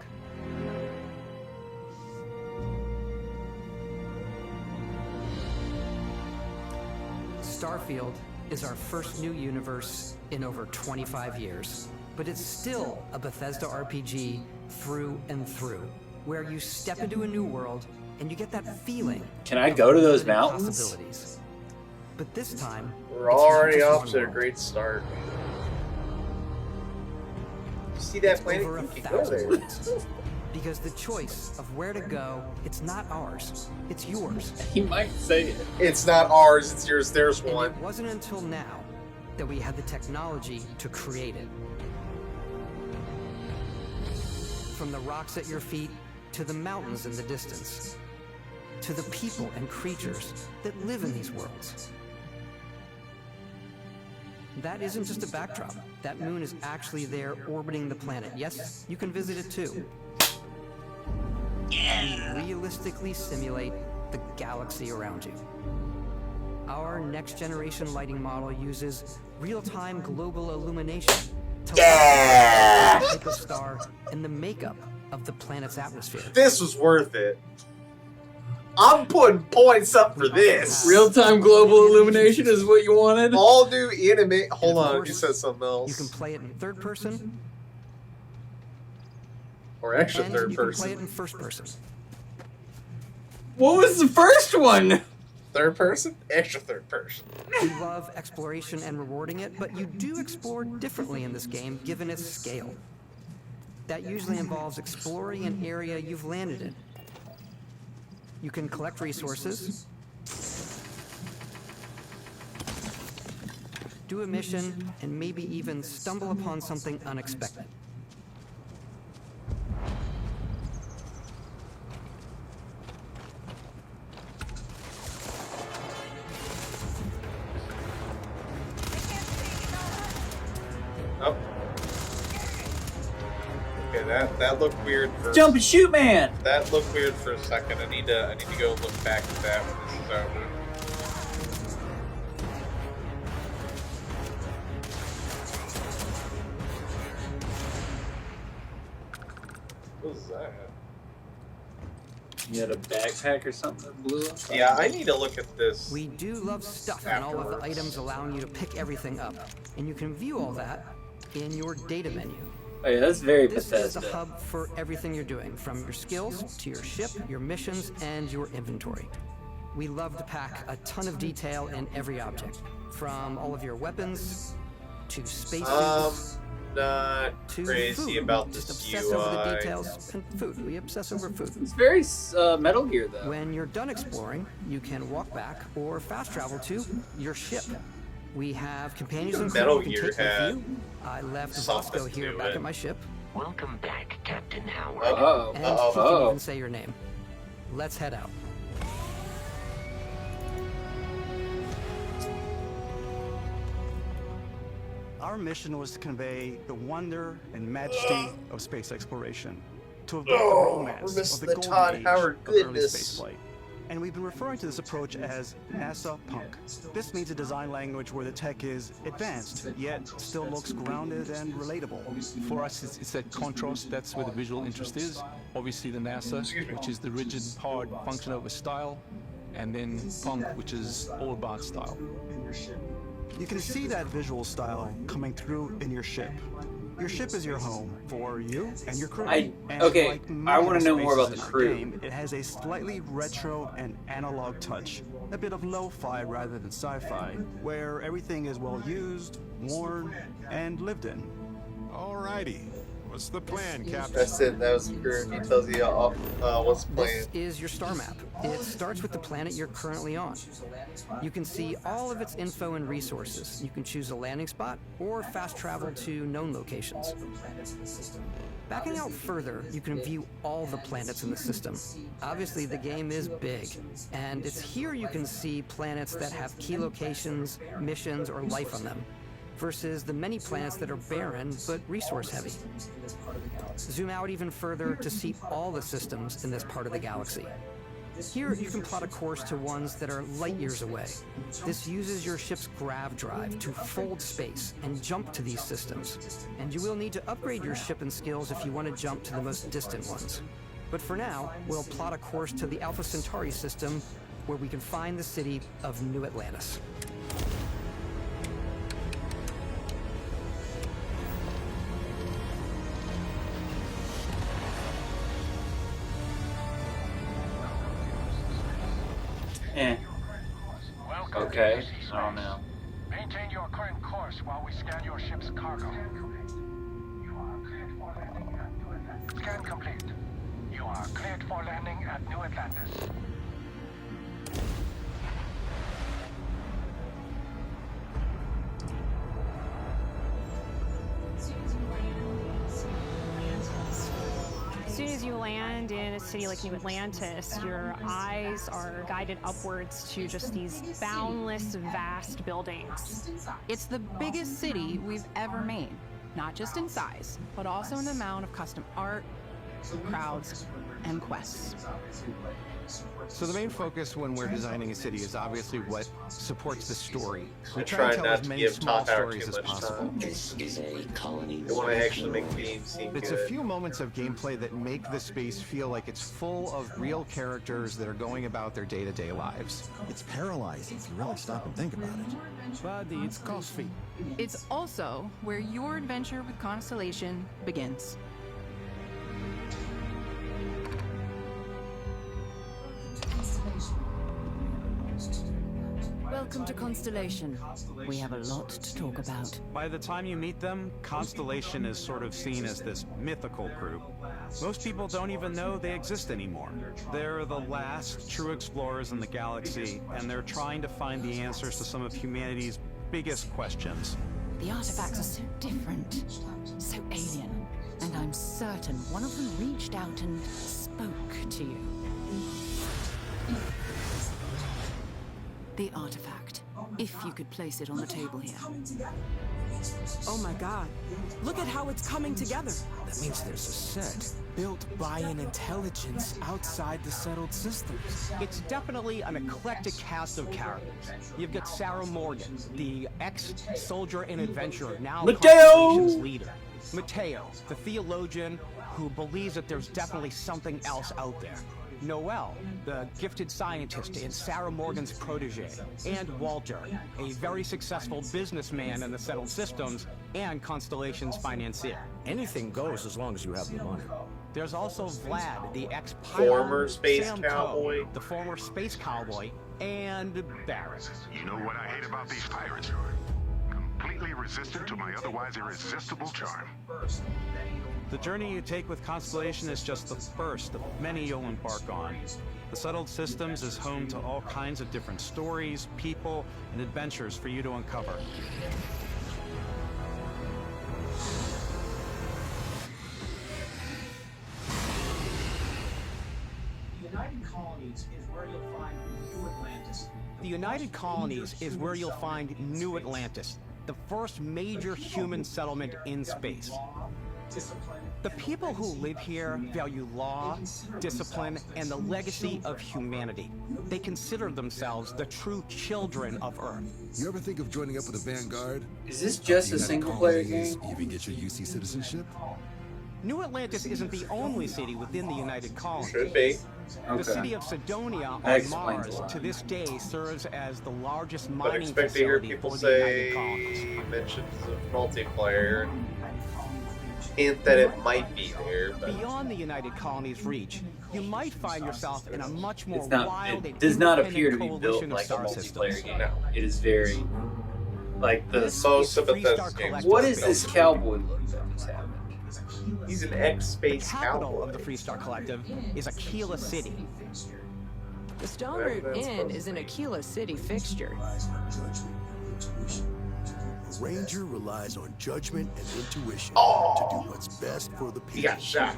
Starfield is our first new universe in over 25 years, but it's still a Bethesda RPG through and through, where you step into a new world and you get that feeling. Can I go to those of mountains? possibilities. But this time, We're it's not already just off one to a world. great start. See that planet? Over You 1,000 can go there. worlds. Because the choice of where to go, it's not ours, it's yours. He might say it. It's not ours, it's yours. There's And one. it wasn't until now that we had the technology to create it. From the rocks at your feet to the mountains in the distance, to the people and creatures that live in these worlds. That isn't just a backdrop. That moon is actually there orbiting the planet. Yes, you can visit it too. We realistically simulate the galaxy around you. Our next generation lighting model uses real-time global illumination to light the star and the makeup of the planet's atmosphere. This was worth it. I'm putting points up for this. Real-time global illumination is what you wanted? All new anime. Hold And of on, course, you said something else. You can play it in third person, Or extra and third you can person. play it in first person. What was the first one? Third person? Extra third person. We love exploration and rewarding it, but you do explore differently in this game given its scale. That usually involves exploring an area you've landed in. You can collect resources, do a mission, and maybe even stumble upon something unexpected. Oh. Okay, that looked weird for Jump and shoot, man! That looked weird for a second. I need to go look back at that when this is over. What was that? You had a backpack or something that blew up? Yeah, I need to look at this. We do love stuff and all of the afterwards. items allowing you to pick everything up, and you can view all that in your data menu. Oh yeah, that's very This Bethesda. is the hub for everything you're doing, from your skills to your ship, your missions, and your inventory. We love to pack a ton of detail in every object, from all of your weapons to spacesuits Not to crazy food. about We just this obsess UI. over the details and food. We obsess over food. It's very Metal Gear though. When you're done exploring, you can walk back or fast travel to your ship. We have companions and crew Metal you can Gear take had with you. I left something Bosco here to back it. at my ship. Welcome back, Captain Howard. Uh-oh. And he can even say your name. Let's head out. Our mission was to convey the wonder and majesty of space exploration, to evoke the romance we're missing of the the golden Todd age Howard of early goodness. spaceflight. And we've been referring to this approach as NASA Punk. This means a design language where the tech is advanced, yet still looks grounded and relatable. For us, it's that contrast. That's where the visual interest is. Obviously, the NASA, which is the rigid, hard function over style, and then Punk, which is all about style. You can see that visual style coming through in your ship. Your ship is your home for you and your crew. I I want to know more about the crew. Game, it has a slightly retro and analog touch, a bit of lo-fi rather than sci-fi, where everything is well used, worn, and lived in. Alrighty. What's the plan, Captain? That's it. That was the crew. He tells you what's the plan. This is your star map. It starts with the planet you're currently on. You can see all of its info and resources. You can choose a landing spot or fast travel to known locations. Backing out further, you can view all the planets in the system. Obviously, the game is big, and it's here you can see planets that have key locations, missions, or life on them, versus the many planets that are barren but resource-heavy. Zoom out even further to see all the systems in this part of the galaxy. Here, you can plot a course to ones that are light years away. This uses your ship's grav drive to fold space and jump to these systems. And you will need to upgrade your ship and skills if you want to jump to the most distant ones. But for now, we'll plot a course to the Alpha Centauri system, where we can find the city of New Atlantis. Okay, I don't know. Maintain your current course while we scan your ship's cargo. Scan complete. You are cleared for landing at New Atlantis. As soon as you land in a city like New Atlantis, your eyes are guided upwards to just these boundless, vast buildings. It's the biggest city we've ever made, not just in size, but also in the amount of custom art, crowds, and quests. So the main focus when we're designing a city is obviously what supports the story. We try to tell not as to many give small Top Tower stories too as much possible. time. This is a colony. They want to actually make the game seem It's good. a few moments of gameplay that make the space feel like it's full of real characters that are going about their day-to-day lives. It's paralyzing if you really stop and think about it. Buddy, it's coffee. It's also where your adventure with Constellation begins. Welcome to Constellation. We have a lot to talk about. By the time you meet them, Constellation is sort of seen as this mythical group. Most people don't even know they exist anymore. They're the last true explorers in the galaxy, and they're trying to find the answers to some of humanity's biggest questions. The artifacts are so different, so alien, and I'm certain one of them reached out and spoke to you. The artifact, if you could place it on the table here. Oh my god, look at how it's coming together. That means there's a set built by an intelligence outside the settled systems. It's definitely an eclectic cast of characters. You've got Sarah Morgan, the ex-soldier and adventurer, now Constellation's leader. Mateo, the theologian who believes that there's definitely something else out there. Noel, the gifted scientist and Sarah Morgan's protege, and Walter, a very successful businessman in the settled systems and Constellation's financier. Anything goes as long as you have the money. There's also Vlad, the ex-pilot, Former space Sam cowboy. Coe, the former space cowboy, and Barrett. You know what I hate about these pirates? Completely resistant to my otherwise irresistible charm. The journey you take with Constellation is just the first of many you'll embark on. The Settled Systems is home to all kinds of different stories, people, and adventures for you to uncover. The United Colonies is where you'll find New Atlantis. The United Colonies is where you'll find New Atlantis, the first major human settlement in space. The people who live here value law, discipline, and the legacy of humanity. They consider themselves the true children of Earth. You ever think of joining up with the Vanguard? Is this just a single-player Colonies, game? Even get your UC citizenship? New Atlantis isn't the only city within the United Colonies. Should be. The city of Sidonia That on Mars explains a lot. to this day serves as the largest I'd mining expect to hear facility people for the United say Colonies. mentions of multiplayer. hint that it might be there. But Beyond the United Colony's reach, you might find yourself in a much more It's not. wild It and does not appear to be independent built coalition of like a star multiplayer systems. game. It is very like the This most is Free Star sympathetic game. Collective. What is this cowboy look that he's having? he's an ex-space The capital cowboy. of the Free Star Collective is Aquila City. The Stonebridge Inn is an Aquila City fixture. A ranger relies on judgment and intuition Oh. to do what's best for the people. He got shot.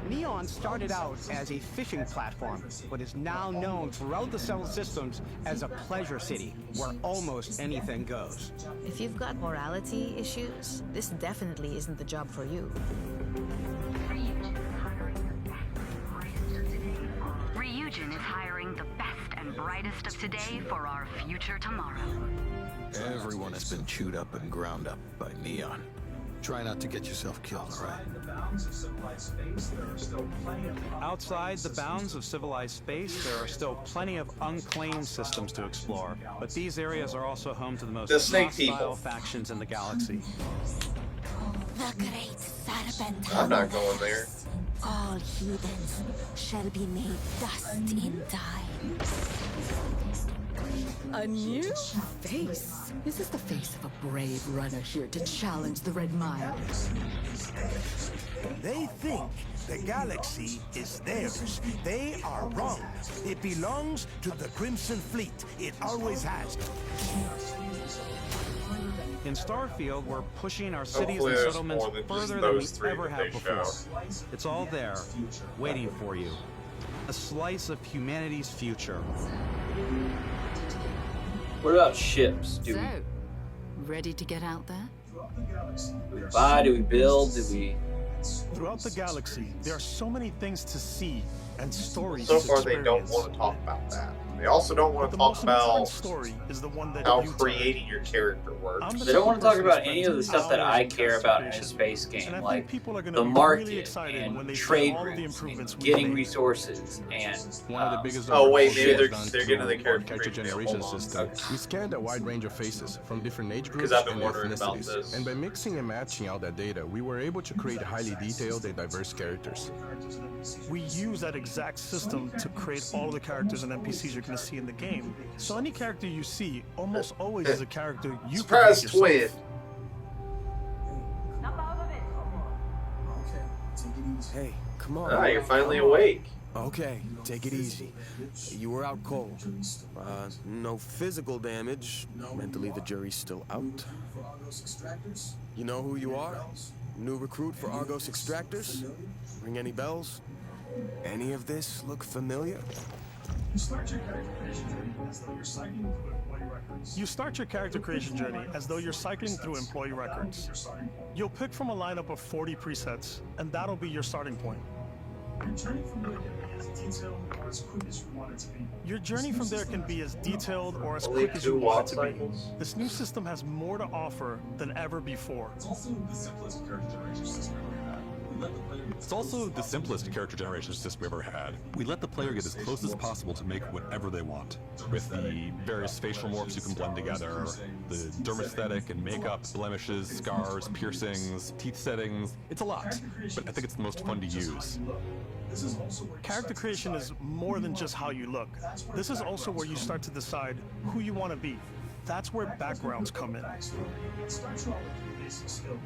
Neon started out as a fishing platform, but is now known throughout the settled systems as a pleasure city, where almost anything goes. If you've got morality issues, this definitely isn't the job for you. Ryujin is hiring the best and brightest of today for our future tomorrow. Everyone has been chewed up and ground up by Neon. Try not to get yourself killed, all right? Outside the bounds of civilized space, there are still plenty of unclaimed systems to explore, but these areas are also home to the most The snake hostile people. factions in the galaxy. The great serpent. I'm not going there. All heathens shall be made dust in time. A new face? Is this the face of a brave runner here to challenge the Red Mile? They think the galaxy is theirs. They are wrong. It belongs to the Crimson Fleet. It always has. In Starfield, we're pushing our cities Hopefully and there's settlements more than just further than we those three ever that have they before. show. It's all there, waiting for you. A slice of humanity's future. What about ships? Do So, ready to get out there? we buy? Do we build? Do we? Throughout the galaxy, there are so many things to see and stories So to far, they don't experience. want to talk about that. They also don't want But to the talk most important about story is the one that how you creating your character works. They don't want to talk about any of the stuff that I care about in a space game, like the market and trade routes and getting resources and One of the biggest Oh wait, maybe overhauls they're done getting through the our character generation Hold on. system. We scanned a wide range of faces from different age groups Because I've been and wondering about ethnicities. this. And by mixing and matching all that data, we were able to create highly detailed and diverse characters. We use that exact system to create all the characters and NPCs you're going to see in the game. So any character you see almost always is a character you Surprise create twin. yourself. Hey, come on. Ah, you're finally awake. Okay, take it easy. You were out cold. No physical damage. Mentally, the jury's still out. You know who you are? New recruit for Argos Extractors? Ring any bells? Any of this look familiar? You start your character creation journey as though you're cycling through employee records. You'll pick from a lineup of 40 presets, and that'll be your starting point. Your journey from there can be as detailed or as Only quick as you 2 want walk it to be. cycles? This new system has more to offer than ever before. It's also the simplest character generation system we've ever had. We let the player get as close as possible to make whatever they want. With the various facial morphs you can blend together, the dermesthetic and makeup, blemishes, scars, piercings, teeth settings. It's a lot, but I think it's the most fun to use. Character creation is more than just how you look. This is also where you start to decide who you want to be. That's where backgrounds come in.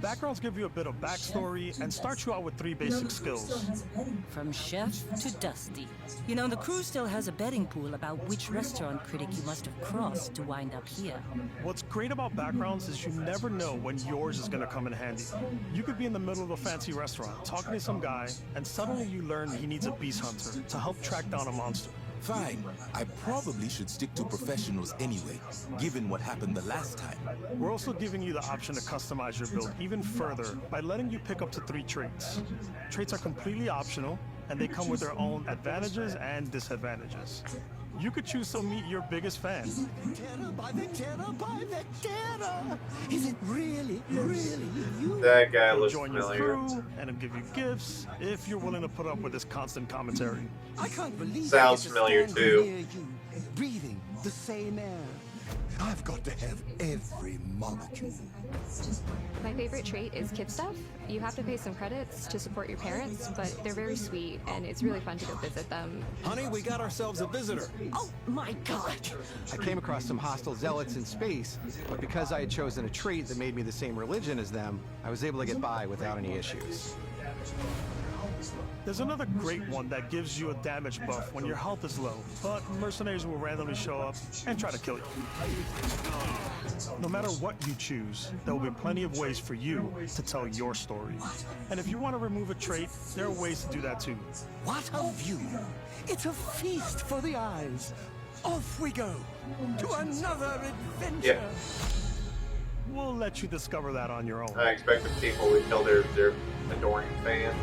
Backgrounds give you a bit of backstory and start you out with 3 basic skills. From chef to dusty. You know, the crew still has a betting pool about which restaurant critic you must have crossed to wind up here. What's great about backgrounds is you never know when yours is going to come in handy. You could be in the middle of a fancy restaurant talking to some guy, and suddenly you learn he needs a beast hunter to help track down a monster. Fine. I probably should stick to professionals anyway, given what happened the last time. We're also giving you the option to customize your build even further by letting you pick up to 3 traits. Traits are completely optional, and they come with their own advantages and disadvantages. You could choose to meet your biggest fan. Is it really you? That guy He'll looks join familiar. your crew, and he'll give you gifts if you're willing to put up with his constant commentary. I can't believe Sounds I get to familiar stand too. near you, breathing the same air. I've got to have every molecule. My favorite trait is kid stuff. You have to pay some credits to support your parents, but they're very sweet, and it's really fun to go visit them. Honey, we got ourselves a visitor. Oh my god! I came across some hostile zealots in space, but because I had chosen a trait that made me the same religion as them, I was able to get by without any issues. There's another great one that gives you a damage buff when your health is low, but mercenaries will randomly show up and try to kill you. No matter what you choose, there will be plenty of ways for you to tell your story. And if you want to remove a trait, there are ways to do that too. What a view! It's a feast for the eyes. Off we go to another adventure. Yeah. We'll let you discover that on your own. I expected people would kill their adoring fan.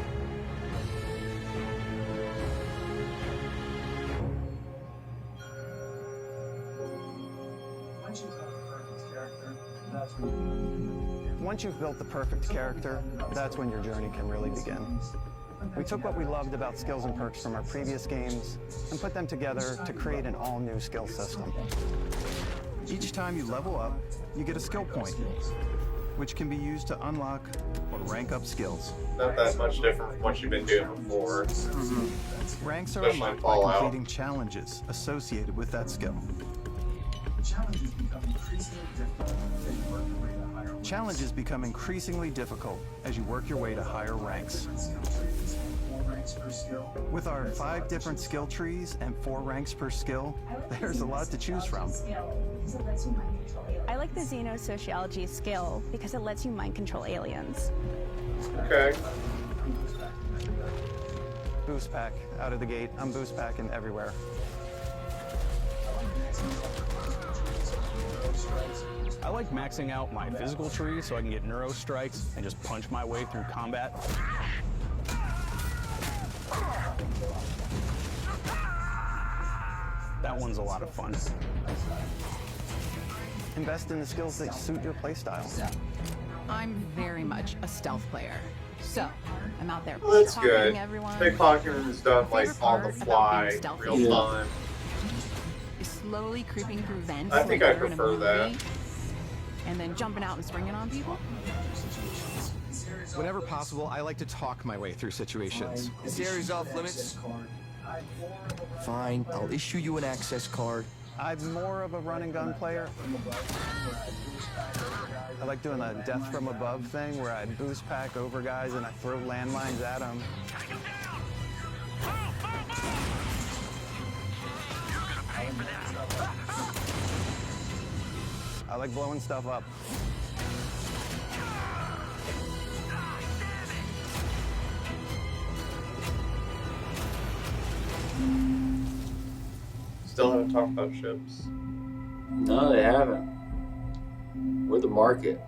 Once you've built the perfect character, that's when your journey can really begin. We took what we loved about skills and perks from our previous games and put them together to create an all-new skill system. Each time you level up, you get a skill point, which can be used to unlock or rank up skills. Not that much different from what you've been doing before. Ranks are Especially unlocked by completing challenges associated with that skill. Challenges become increasingly difficult as you work your way to higher ranks. With our 5 different skill trees and 4 ranks per skill, there's a lot to choose from. I like the Xenosociology skill because it lets you mind control aliens. Okay. Boost pack out of the gate. I'm boost packing everywhere. I like maxing out my physical tree so I can get neuro strikes and just punch my way through combat. That one's a lot of fun. Invest in the skills that suit your playstyle. I'm very much a stealth player. So, I'm out there Well, that's pickpocketing good. everyone. Pickpocketing is done like Favorite on the part about fly, being stealthy real time. is slowly creeping through vents I think like I you're in a prefer that. movie, and then jumping out and springing on people. Whenever possible, I like to talk my way through situations. This area's off limits. Fine, I'll issue you an access card. I'm more of a run and gun player. I like doing the death from above thing where I boost pack over guys and I throw landmines at them. I like blowing stuff up. Still haven't talked about ships. No, they haven't. We're the market.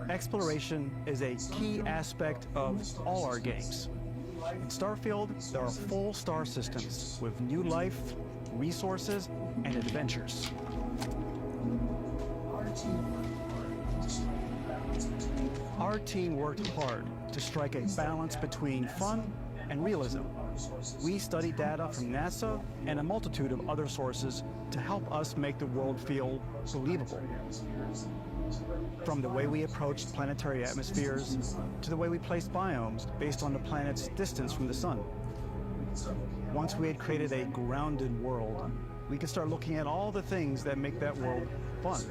Exploration is a key aspect of all our games. In Starfield, there are full star systems with new life, resources, and adventures. Our team worked hard to strike a balance between fun and realism. We studied data from NASA and a multitude of other sources to help us make the world feel believable. From the way we approached planetary atmospheres to the way we placed biomes based on the planet's distance from the sun. Once we had created a grounded world, we could start looking at all the things that make that world fun.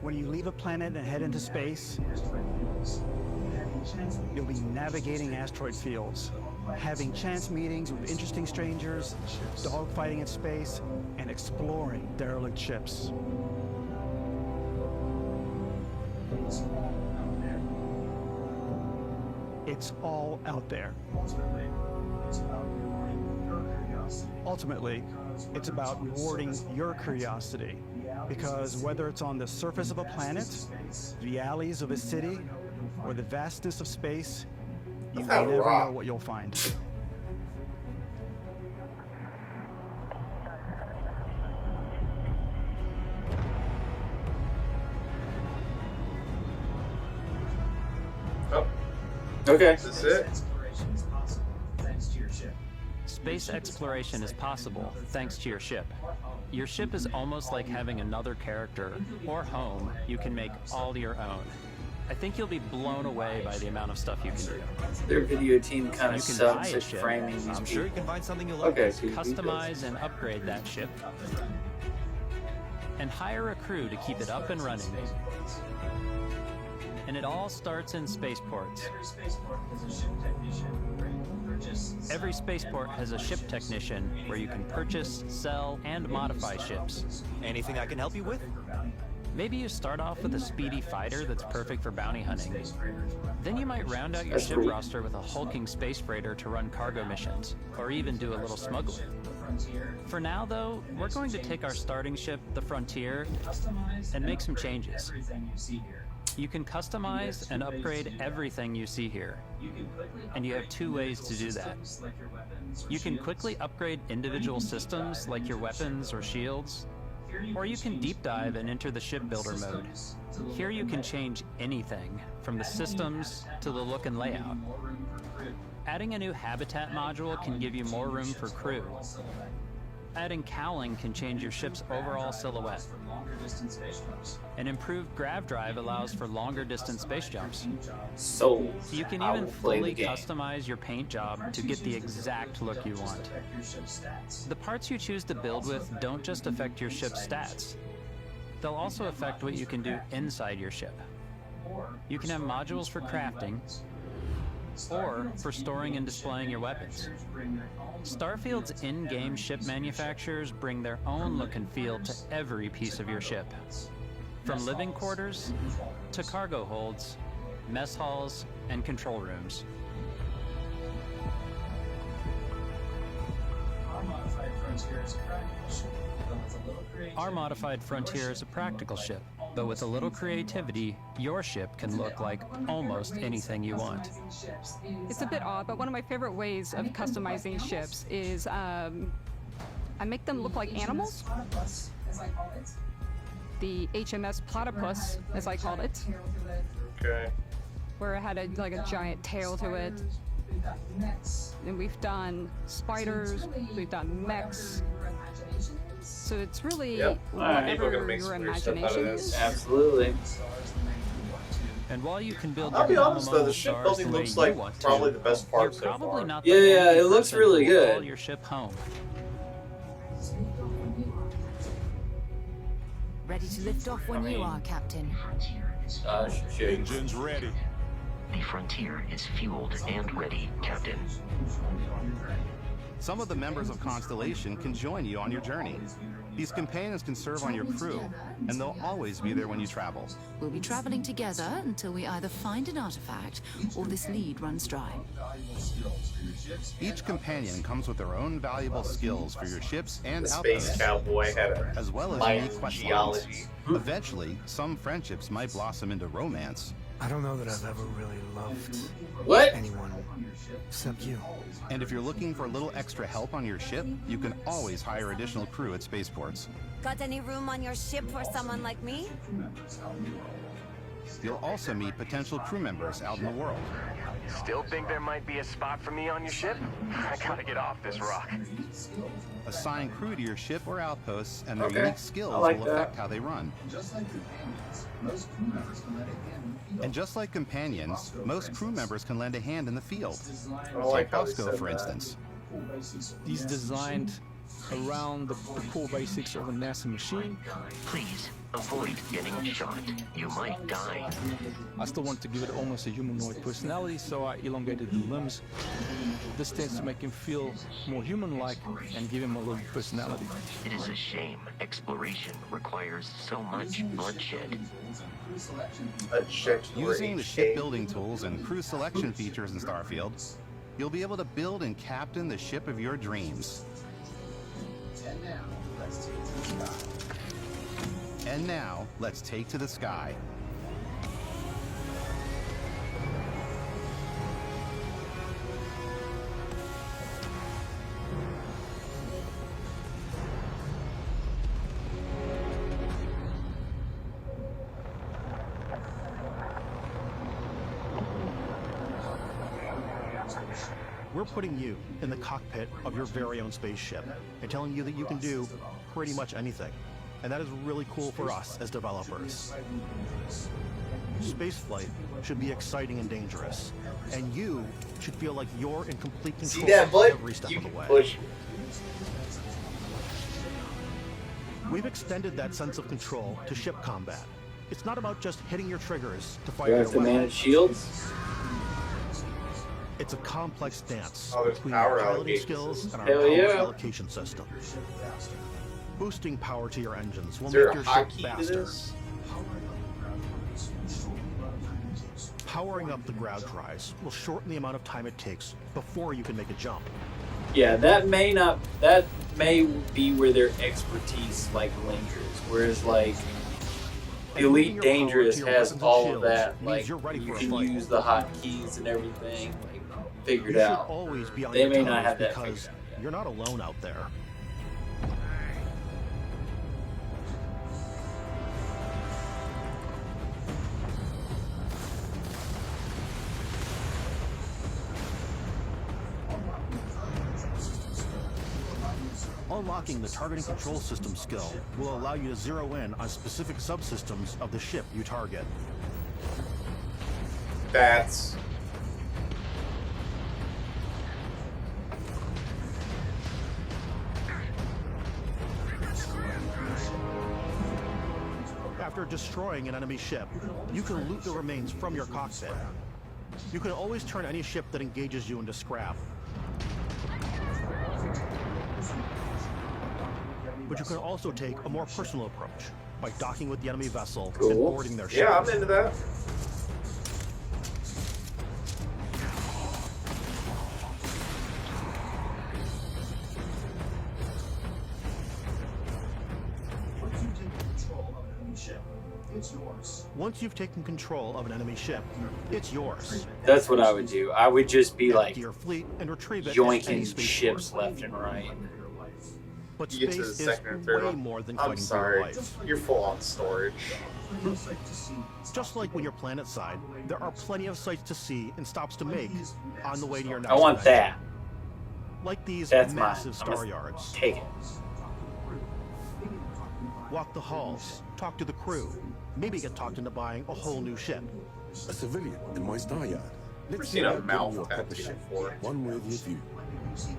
When you leave a planet and head into space, you'll be navigating asteroid fields, having chance meetings with interesting strangers, dogfighting in space, and exploring derelict ships. It's all out there. Ultimately, it's about rewarding your curiosity, because whether it's on the surface of a planet, the alleys of a city, or the vastness of space, you never know what you'll find. Oh. Okay. That's it. Space exploration is possible thanks to your ship. Your ship is almost like having another character or home you can make all your own. I think you'll be blown away by the amount of stuff you can do. Their video team kind of You can buy sucks a at ship. framing these I'm sure you can find something you'll like. Okay, customize and upgrade that ship. And hire a crew to keep it up and running. And it all starts in spaceports. Every spaceport has a ship technician where you can purchase, sell, and modify ships. Anything I can help you with? Maybe you start off with a speedy fighter that's perfect for bounty hunting. Then you might round out your ship roster with a hulking space freighter to run cargo missions, or even do a little smuggling. For now, though, we're going to take our starting ship, the Frontier, and make some changes. You can customize and upgrade everything you see here, and you have two ways to do that. You can quickly upgrade individual systems like your weapons or shields, or you can deep dive and enter the shipbuilder mode. Here you can change anything, from the systems to the look and layout. Adding a new habitat module can give you more room for crew. Adding cowling can change your ship's overall silhouette. An improved grav drive allows for longer distance space jumps. So you can I even will play the fully game. customize your paint job to get the exact look you want. The parts you choose to build with don't just affect your ship's stats. They'll also affect what you can do inside your ship. You can have modules for crafting, or for storing and displaying your weapons. Starfield's in-game ship manufacturers bring their own look and feel to every piece of your ship. From living quarters to cargo holds, mess halls, and control rooms. Our modified Frontier is a practical ship, but with a little creativity, your ship can look like almost anything you want. It's a bit odd, but one of my favorite ways of customizing ships is I make them look like animals. The HMS Platypus, as I called it. Okay. Where it had a giant tail to it. And we've done spiders, we've done mechs. So it's really whatever your imagination is. Absolutely. And while you can build I'll be your honest though, the stars shipbuilding the way looks you like want to, probably the best part you're so probably far. not Yeah, the yeah, only it looks person really who will good. call your ship home. Ready to lift off when you are, Captain. Engines ready. The Frontier is fueled and ready, Captain. Some of the members of Constellation can join you on your journey. These companions can serve on your crew, and they'll always be there when you travel. We'll be traveling together until we either find an artifact or this lead runs dry. Each companion comes with their own valuable skills for your ships and The space outposts, cowboy had a as well as mind unique quest geology. lines. Eventually, some friendships might blossom into romance. I don't know that I've ever really loved anyone except you. And if you're looking for a little extra help on your ship, you can always hire additional crew at spaceports. Got any room on your ship for someone like me? You'll also meet potential crew members out in the world. Still think there might be a spot for me on your ship? I gotta get off this rock. Assign crew to your ship or outposts, and their Okay. unique skills I like will that. affect how they run. And just like companions, most crew members can lend a hand in the field. like how they Bosco, said for that. instance. He's designed around the core basics of a NASA machine. Please, avoid getting shot. You might die. I still want to give it almost a humanoid personality, so I elongated the limbs. This tends to make him feel more human-like and give him a little personality. It is a shame exploration requires so much bloodshed. Using the shipbuilding tools and crew selection features in Starfield, you'll be able to build and captain the ship of your dreams. And now, let's take to the sky. We're putting you in the cockpit of your very own spaceship and telling you that you can do pretty much anything. And that is really cool for us as developers. Spaceflight should be exciting and dangerous, and you should feel like you're in complete control every step of the way. Push. We've extended that sense of control to ship combat. It's not about just hitting your triggers to Do fire I your have to weapon. manage shields? It's a complex dance there's between power our piloting allocation. skills and our Hell power yeah. allocation system. Boosting power to your engines will Is there make a your ship hotkey to faster. this? Powering up the ground tries will shorten the amount of time it takes before you can make a jump. Yeah, that may be where their expertise like lingers. Whereas like Elite Dangerous has all of that. Like you can use the hotkeys and everything like figured You should out. always be on They your may not toes have that because figured you're not alone out there. Unlocking the targeting control system skill will allow you to zero in on specific subsystems of the ship you target. That's After destroying an enemy ship, you can loot the remains from your cockpit. You can always turn any ship that engages you into scrap. But you can also take a more personal approach by docking with the enemy vessel and boarding their ship. Yeah, I'm into that. Once you've taken control of an enemy ship, it's yours. That's what I would do. I would just be like Your fleet and retrieve it at any yoinking spaceport. ships left and right. But You get to the space second or is third way one. more than I'm fighting for your sorry. life. You're full on storage. Just like when you're planet side, there are plenty of sights to see and stops to make on the way to your next I want adventure. that. Like these That's massive mine. I'm star gonna yards. Take it. Walk the halls, talk to the crew, maybe get talked into buying a whole new ship. A civilian in my star yard. Never seen a mouth tattoo before. One with your view.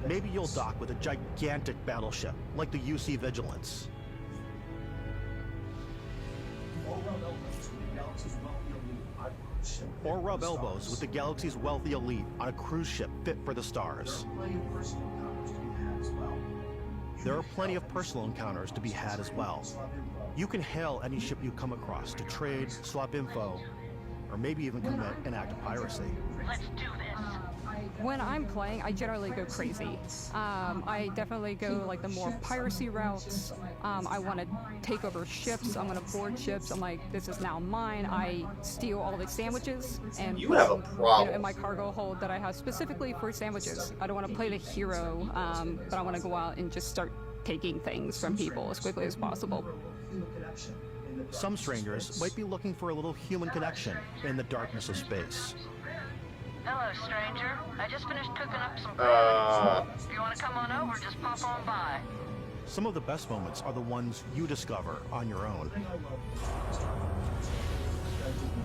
Maybe you'll dock with a gigantic battleship like the UC Vigilance. Or rub elbows with the galaxy's wealthy elite on a cruise ship fit for the stars. There are plenty of personal encounters to be had as well. You can hail any ship you come across to trade, swap info, or maybe even commit an act of piracy. Let's do this. When I'm playing, I generally go crazy. I definitely go like the more piracy routes. I want to take over ships. I'm going to board ships. I'm like, this is now mine. I steal all the sandwiches and You put have a them, problem. in my cargo hold that I have specifically for sandwiches. I don't want to play the hero, but I want to go out and just start taking things from people as quickly as possible. Some strangers might be looking for a little human connection in the darkness of space. Hello, stranger. I just finished cooking up some If you want to come on over, just pop on by. Some of the best moments are the ones you discover on your own.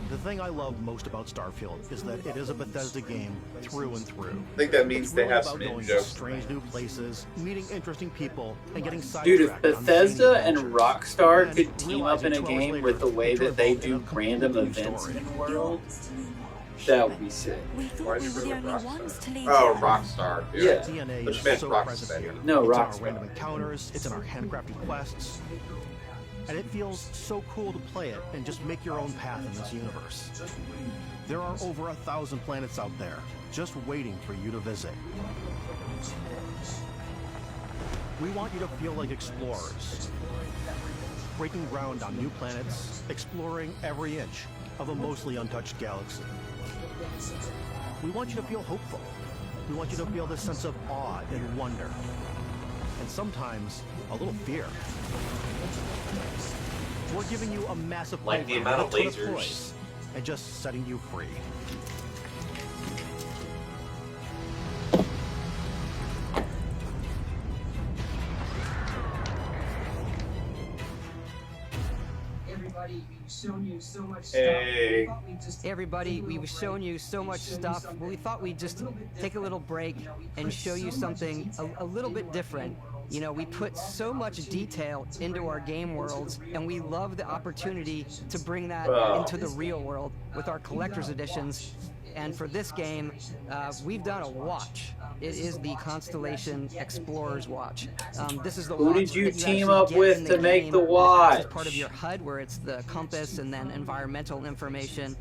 The thing I love most about Starfield is that it is a Bethesda game through and through. I think that means It's they really have about some going in to jokes. strange new places, meeting interesting people, and getting Dude, if sidetracked on Bethesda zany and adventures. Rockstar And could team up in a realizing 2 hours game later, with the way you're that they involved in do a random completely new events story. in the world, that would be sick. We thought Why'd we you were go the with only Rockstar? ones to leave. Oh, Rockstar. Yeah. DNA But is you meant so Rockstar. present here. No, it's in our Rockstar. random encounters, it's in our handcrafted quests. And it feels so cool to play it and just make your own path in this universe. There are over 1,000 planets out there, just waiting for you to visit. We want you to feel like explorers, breaking ground on new planets, exploring every inch of a mostly untouched galaxy. We want you to feel hopeful. We want you to feel this sense of awe and wonder, and sometimes a little fear. We're giving you a massive Like the playground amount of with a ton lasers. toys and just setting you free. Hey. Hey everybody, we've shown you so much stuff. We thought we'd just take a little break and show you something a little bit different. You know, we put so much detail into our game worlds, and we love the opportunity to bring that into the real world with our collector's editions. And for this game, we've done a watch. It is the Constellation Explorer's Watch. This is the Who watch did you that team actually up get with in the to make game the that watch? acts as part of your HUD, where it's the compass and then environmental information.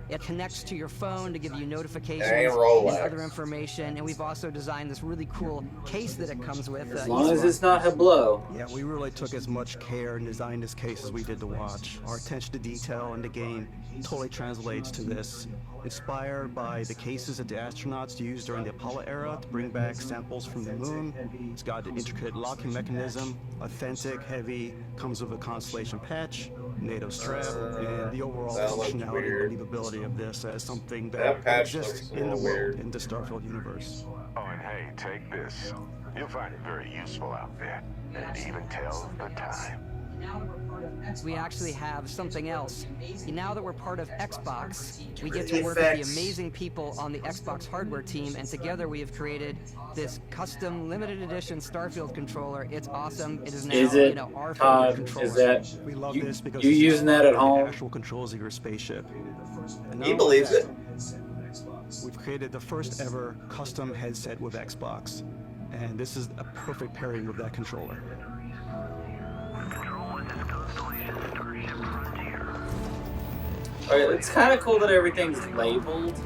It connects to your phone to give you notifications and other information. And we've also designed this really cool case that it comes with. As long as it's not Hublot. Yeah, we really took as much care in designing this case as we did the watch. Our attention to detail in the game totally translates to this. Inspired by the cases that the astronauts used during the Apollo era to bring back samples from the moon. It's got an intricate locking mechanism, authentic, heavy, comes with a Constellation patch, NATO strap, and the overall functionality and believability of this as something that exists in the world, in the Starfield universe. Oh, and hey, take this. You'll find it very useful out there. And it even tells the time. We actually have something else. Now that we're part of Xbox, we get to work with the amazing people on the Xbox hardware team, and together we have created this custom limited edition Starfield controller. It's awesome. It is now, you know, our favorite controller. Is that we love this because you using that at home? Actual controls of your spaceship. He believes it. We've created the first ever custom headset with Xbox, and this is a perfect pairing with that controller. Alright, it's kind of cool that everything's labeled.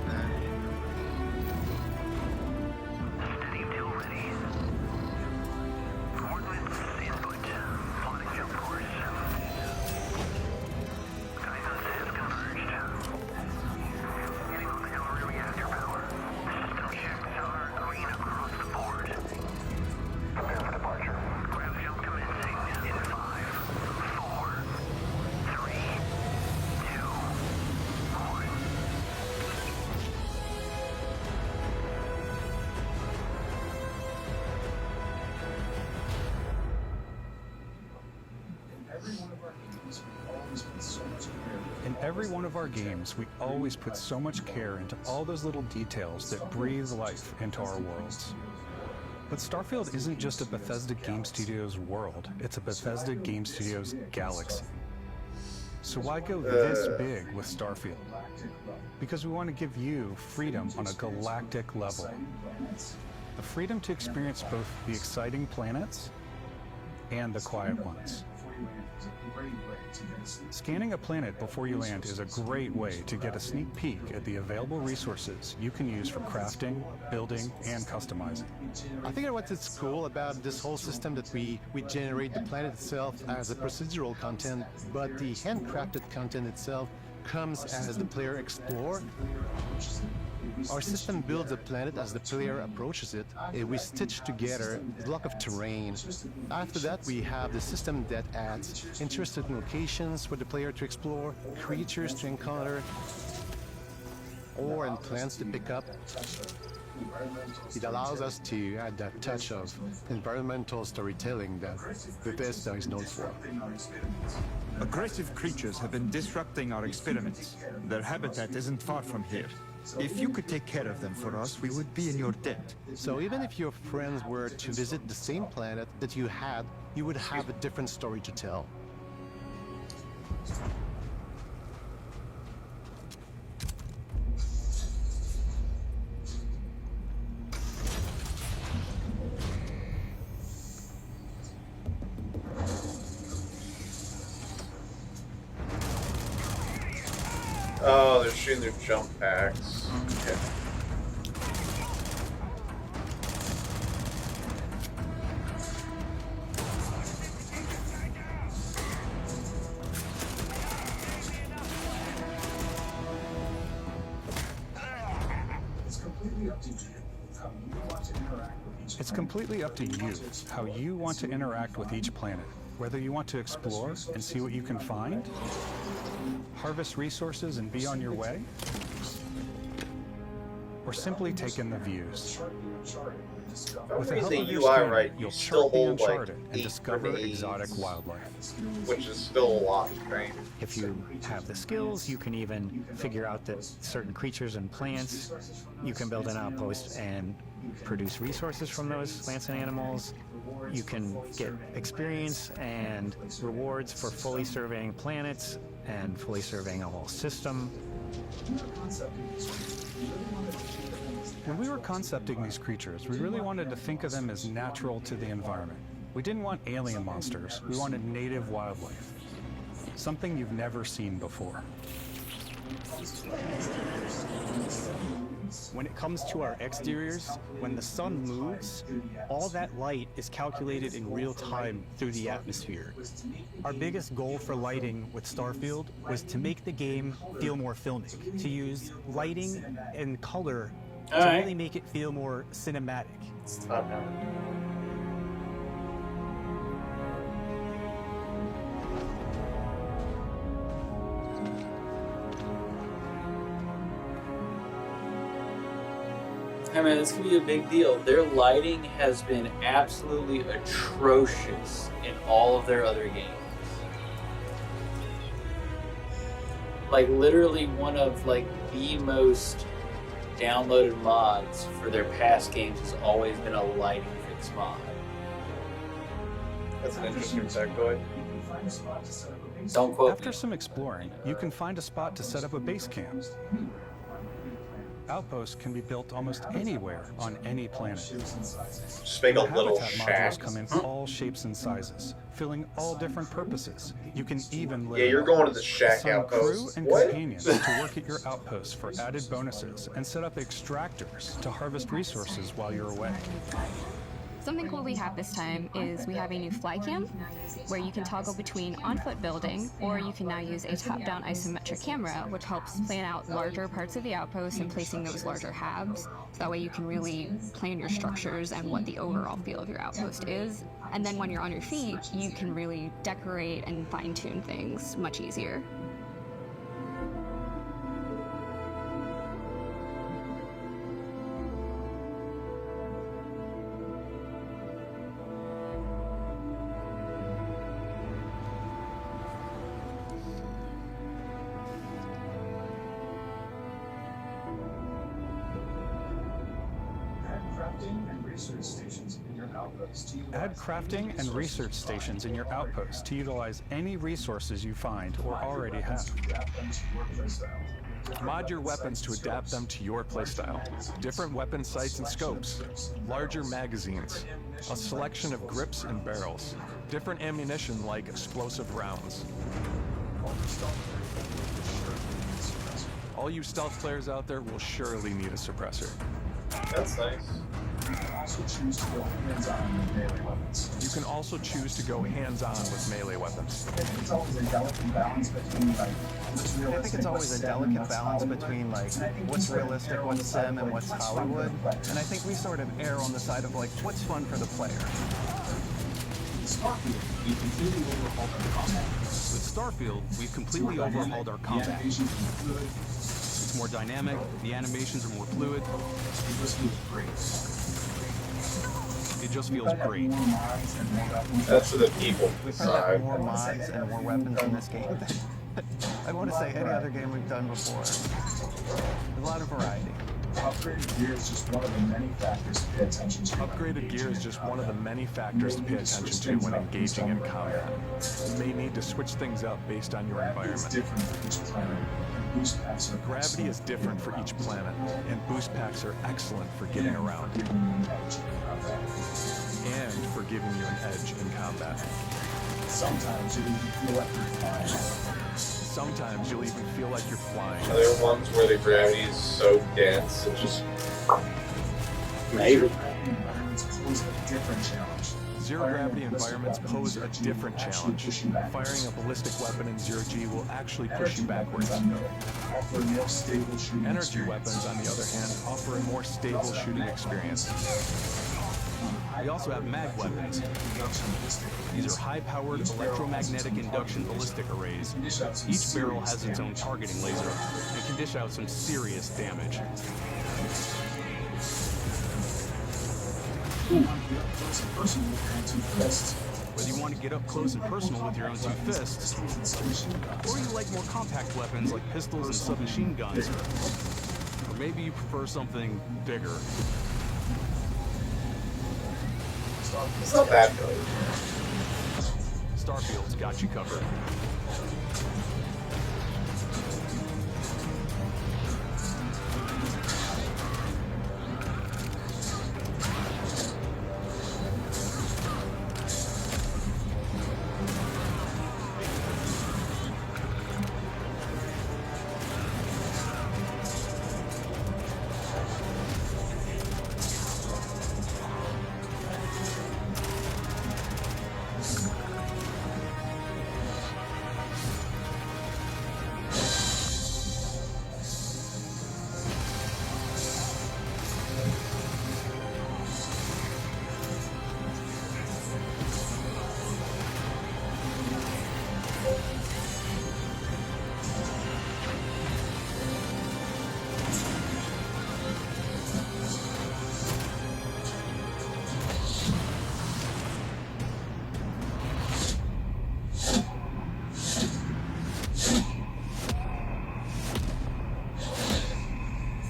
In every one of our games, we always put so much care into all those little details that breathe life into our worlds. But Starfield isn't just a Bethesda Game Studios world, it's a Bethesda Game Studios galaxy. So why go this big with Starfield? Because we want to give you freedom on a galactic level. The freedom to experience both the exciting planets and the quiet ones. Scanning a planet before you land is a great way to get a sneak peek at the available resources you can use for crafting, building, and customizing. I think what's cool about this whole system that we generate the planet itself as a procedural content, but the handcrafted content itself comes as the player explores. Our system builds a planet as the player approaches it. We stitch together a block of terrain. After that, we have the system that adds interesting locations for the player to explore, creatures to encounter, ore and plants to pick up. It allows us to add that touch of environmental storytelling that Bethesda is known for. Aggressive creatures have been disrupting our experiments. Their habitat isn't far from here. If you could take care of them for us, we would be in your debt. So even if your friends were to visit the same planet that you had, you would have a different story to tell. Oh, they're shooting their jump packs. Okay. It's completely up to you how you want to interact with each planet. Whether you want to explore and see what you can find, harvest resources and be on your way, or simply take in the views. If I'm With the reading help of the your UI screen, right, you you'll still chart the hold like uncharted and 8 discover grenades, exotic wildlife. which is still a lot, right? If you have the skills, you can even figure out that certain creatures and plants, you can build an outpost and produce resources from those plants and animals. You can get experience and rewards for fully surveying planets and fully surveying a whole system. When we were concepting these creatures, we really wanted to think of them as natural to the environment. We didn't want alien monsters, we wanted native wildlife. Something you've never seen before. When it comes to our exteriors, when the sun moves, all that light is calculated in real time through the atmosphere. Our biggest goal for lighting with Starfield was to make the game feel more filmic, to use lighting and color to really make it feel more cinematic. I mean, this could be a big deal. Their lighting has been absolutely atrocious in all of their other games. Like, literally one of, like, the most downloaded mods for their past games has always been a lighting fix mod. That's an interesting factoid. Don't quote After some exploring, you can find a spot to set up a base camp. Outposts can be built almost anywhere on any planet. Just make a little habitat shack. modules come in all shapes and sizes, filling all different purposes. You can even live Yeah, you're going to the shack assign outpost. crew and What? companions to work at your outposts for added bonuses and set up extractors to harvest resources while you're away. Something cool we have this time is we have a new fly cam where you can toggle between on-foot building, or you can now use a top-down isometric camera, which helps plan out larger parts of the outpost and placing those larger halves. So that way you can really plan your structures and what the overall feel of your outpost is. And then when you're on your feet, you can really decorate and fine-tune things much easier. Add crafting and research stations in your outpost to utilize any resources you find or already have. Mod your weapons to adapt them to your playstyle. Different weapon sights and scopes, larger magazines, a selection of grips and barrels, different ammunition like explosive rounds. All you stealth players out there will surely need a suppressor. That's nice. You can also choose to go hands-on with melee weapons. I think it's always a delicate balance between like what's realistic, what's sim, and what's Hollywood. And I think we sort of err on the side of like what's fun for the player. With Starfield, we've completely overhauled our combat. It's more dynamic, the animations are more fluid. It just feels great. That's for the people. We've had more mods and more weapons in this game. I want to say any other game we've done before. A lot of variety. Upgraded gear is just one of the many factors to pay attention to. Upgraded gear is just one of the many factors to pay attention to when engaging in combat. You may need to switch things up based on your environment. Gravity is different for each planet, and boost packs are excellent for getting around. And for giving you an edge in combat. Sometimes you'll even feel like you're flying. Sometimes you'll even feel like you're flying. Are there ones where the gravity is so dense it just... Maybe. Zero gravity environments pose a different challenge. Firing a ballistic weapon in zero-G will actually push you backwards. Energy weapons, on the other hand, offer a more stable shooting experience. We also have mag weapons. These are high-powered electromagnetic induction ballistic arrays. Each barrel has its own targeting laser and can dish out some serious damage. Whether you want to get up close and personal with your own two fists, or you like more compact weapons like pistols and submachine guns, or maybe you prefer something bigger. It's not bad, though. Starfield's got you covered.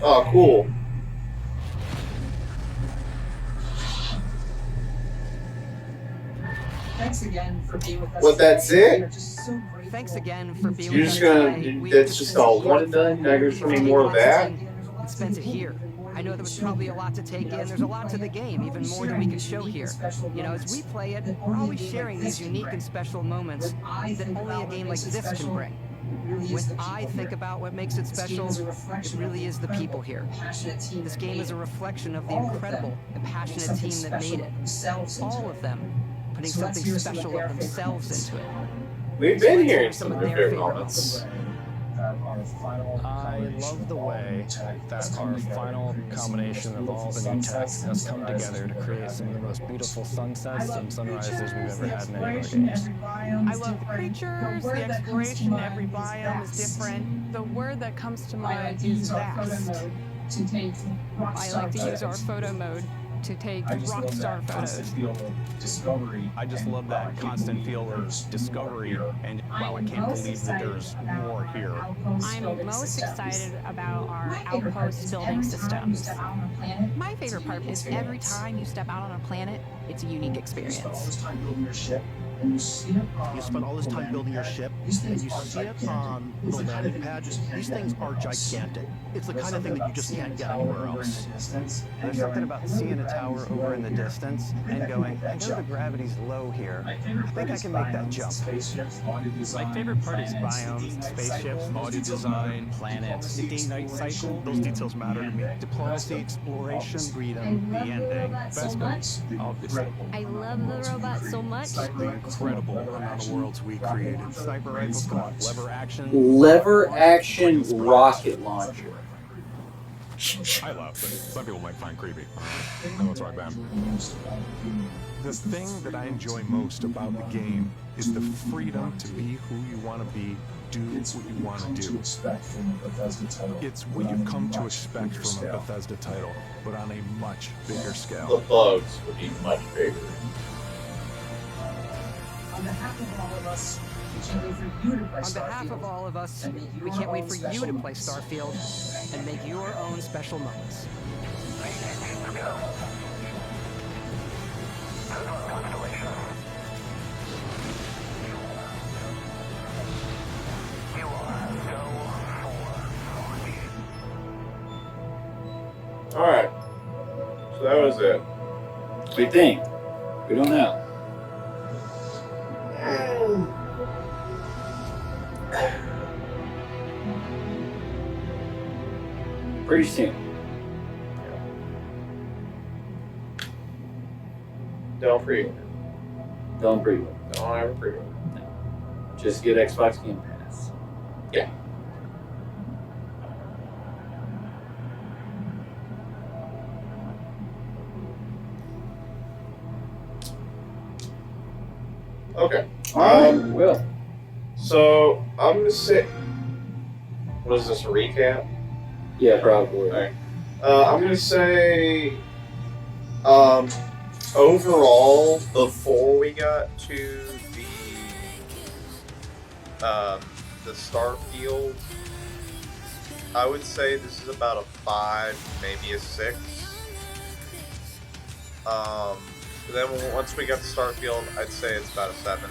Oh, cool. Thanks again for being with us. What, that's it? Thanks again for being You're with just us gonna, today. that's just all one and done? Now you're just gonna need more of that? And spends it here. I know there was probably a lot to take in. There's a lot to the game, even more than we can show here. You know, as we play it, we're always sharing these unique and special moments that only a game like this can bring. When I think about what makes it special, it really is the people here. This game is a reflection of the incredible and passionate team that made it. All of them putting something special of themselves into it. We've been hearing some of their moments. I love the way that our final combination of all the new tech has come together to create some of the most beautiful sunsets and sunrises we've ever had in any of our games. I love the creatures, the exploration, every biome is different. The word that comes to mind is vast. I like to use our photo mode to take rock star photos. I just love that constant feel of discovery, and wow, I can't believe that there's more here. I'm most excited about our outpost building systems. My favorite part is every time you step out on a planet, it's a unique experience. You spend all this time building your ship, and you see it on the landing pad. These things are gigantic. It's the kind of thing that you just can't get anywhere else. There's something about seeing a tower over in the distance and going, I know the gravity's low here. I think I can make that jump. My favorite part is biomes, spaceships, audio design, planets, the day-night cycle. Those details matter to me. Diplomacy, exploration, freedom, the ending. Best guns, obviously. I love the robot so much. The incredible amount of worlds we created. Sniper rifles, come on, lever action. Lever action rocket launcher. I love, but some people might find creepy. I know it's right, man. The thing that I enjoy most about the game is the freedom to be who you want to be, do what you want to do. It's what you've come to expect from a Bethesda title, but on a much bigger scale. The bugs would be much bigger. On behalf of all of us, we can't wait for you to play On behalf of all of us, we can't wait for you to play Starfield and make your own special moments. Alright. So that was it. We think. We don't know. Pretty soon. Don't pre-order. Don't pre-order. Don't ever pre-order. No. Just get Xbox Game Pass. Yeah. Okay. Well. So I'm gonna say, what is this, a recap? Yeah, probably. Alright. I'm gonna say, Overall, before we got to the Starfield, I would say this is about a 5, maybe a 6. Then once we got to Starfield, I'd say it's about a 7.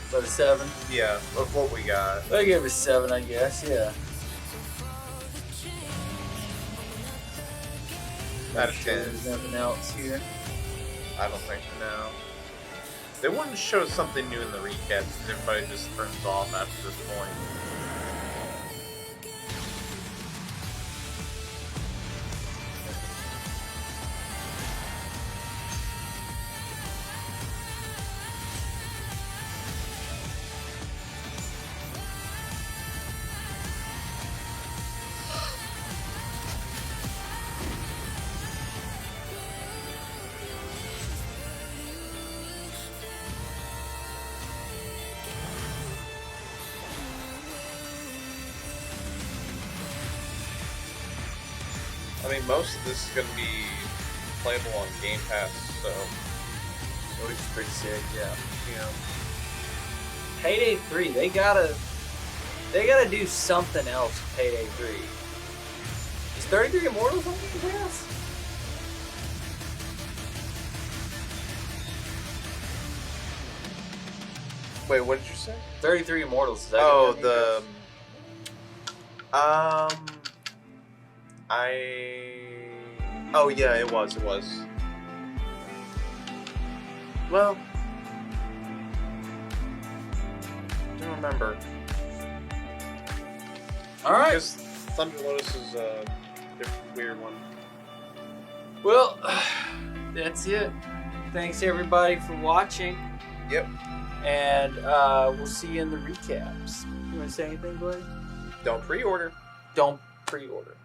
About a 7? Yeah, of what we got. I give it a 7, I guess, yeah. Out of 10. There's nothing else here. I don't think no. They wanted to show something new in the recap because everybody just turns off after this point. I mean, most of this is going to be playable on Game Pass, so... Which is pretty sick, yeah. You know. Payday 3, they gotta do something else with Payday 3. Is 33 Immortals on Game Pass? Wait, what did you say? 33 Immortals, is that Oh, Game the... Pass? Oh, yeah, it was. Well... don't remember. Alright. Because Thunder Lotus is a different, weird one. Well, that's it. Thanks everybody for watching. Yep. And we'll see you in the recaps. You want to say anything, buddy? Don't pre-order. Don't pre-order.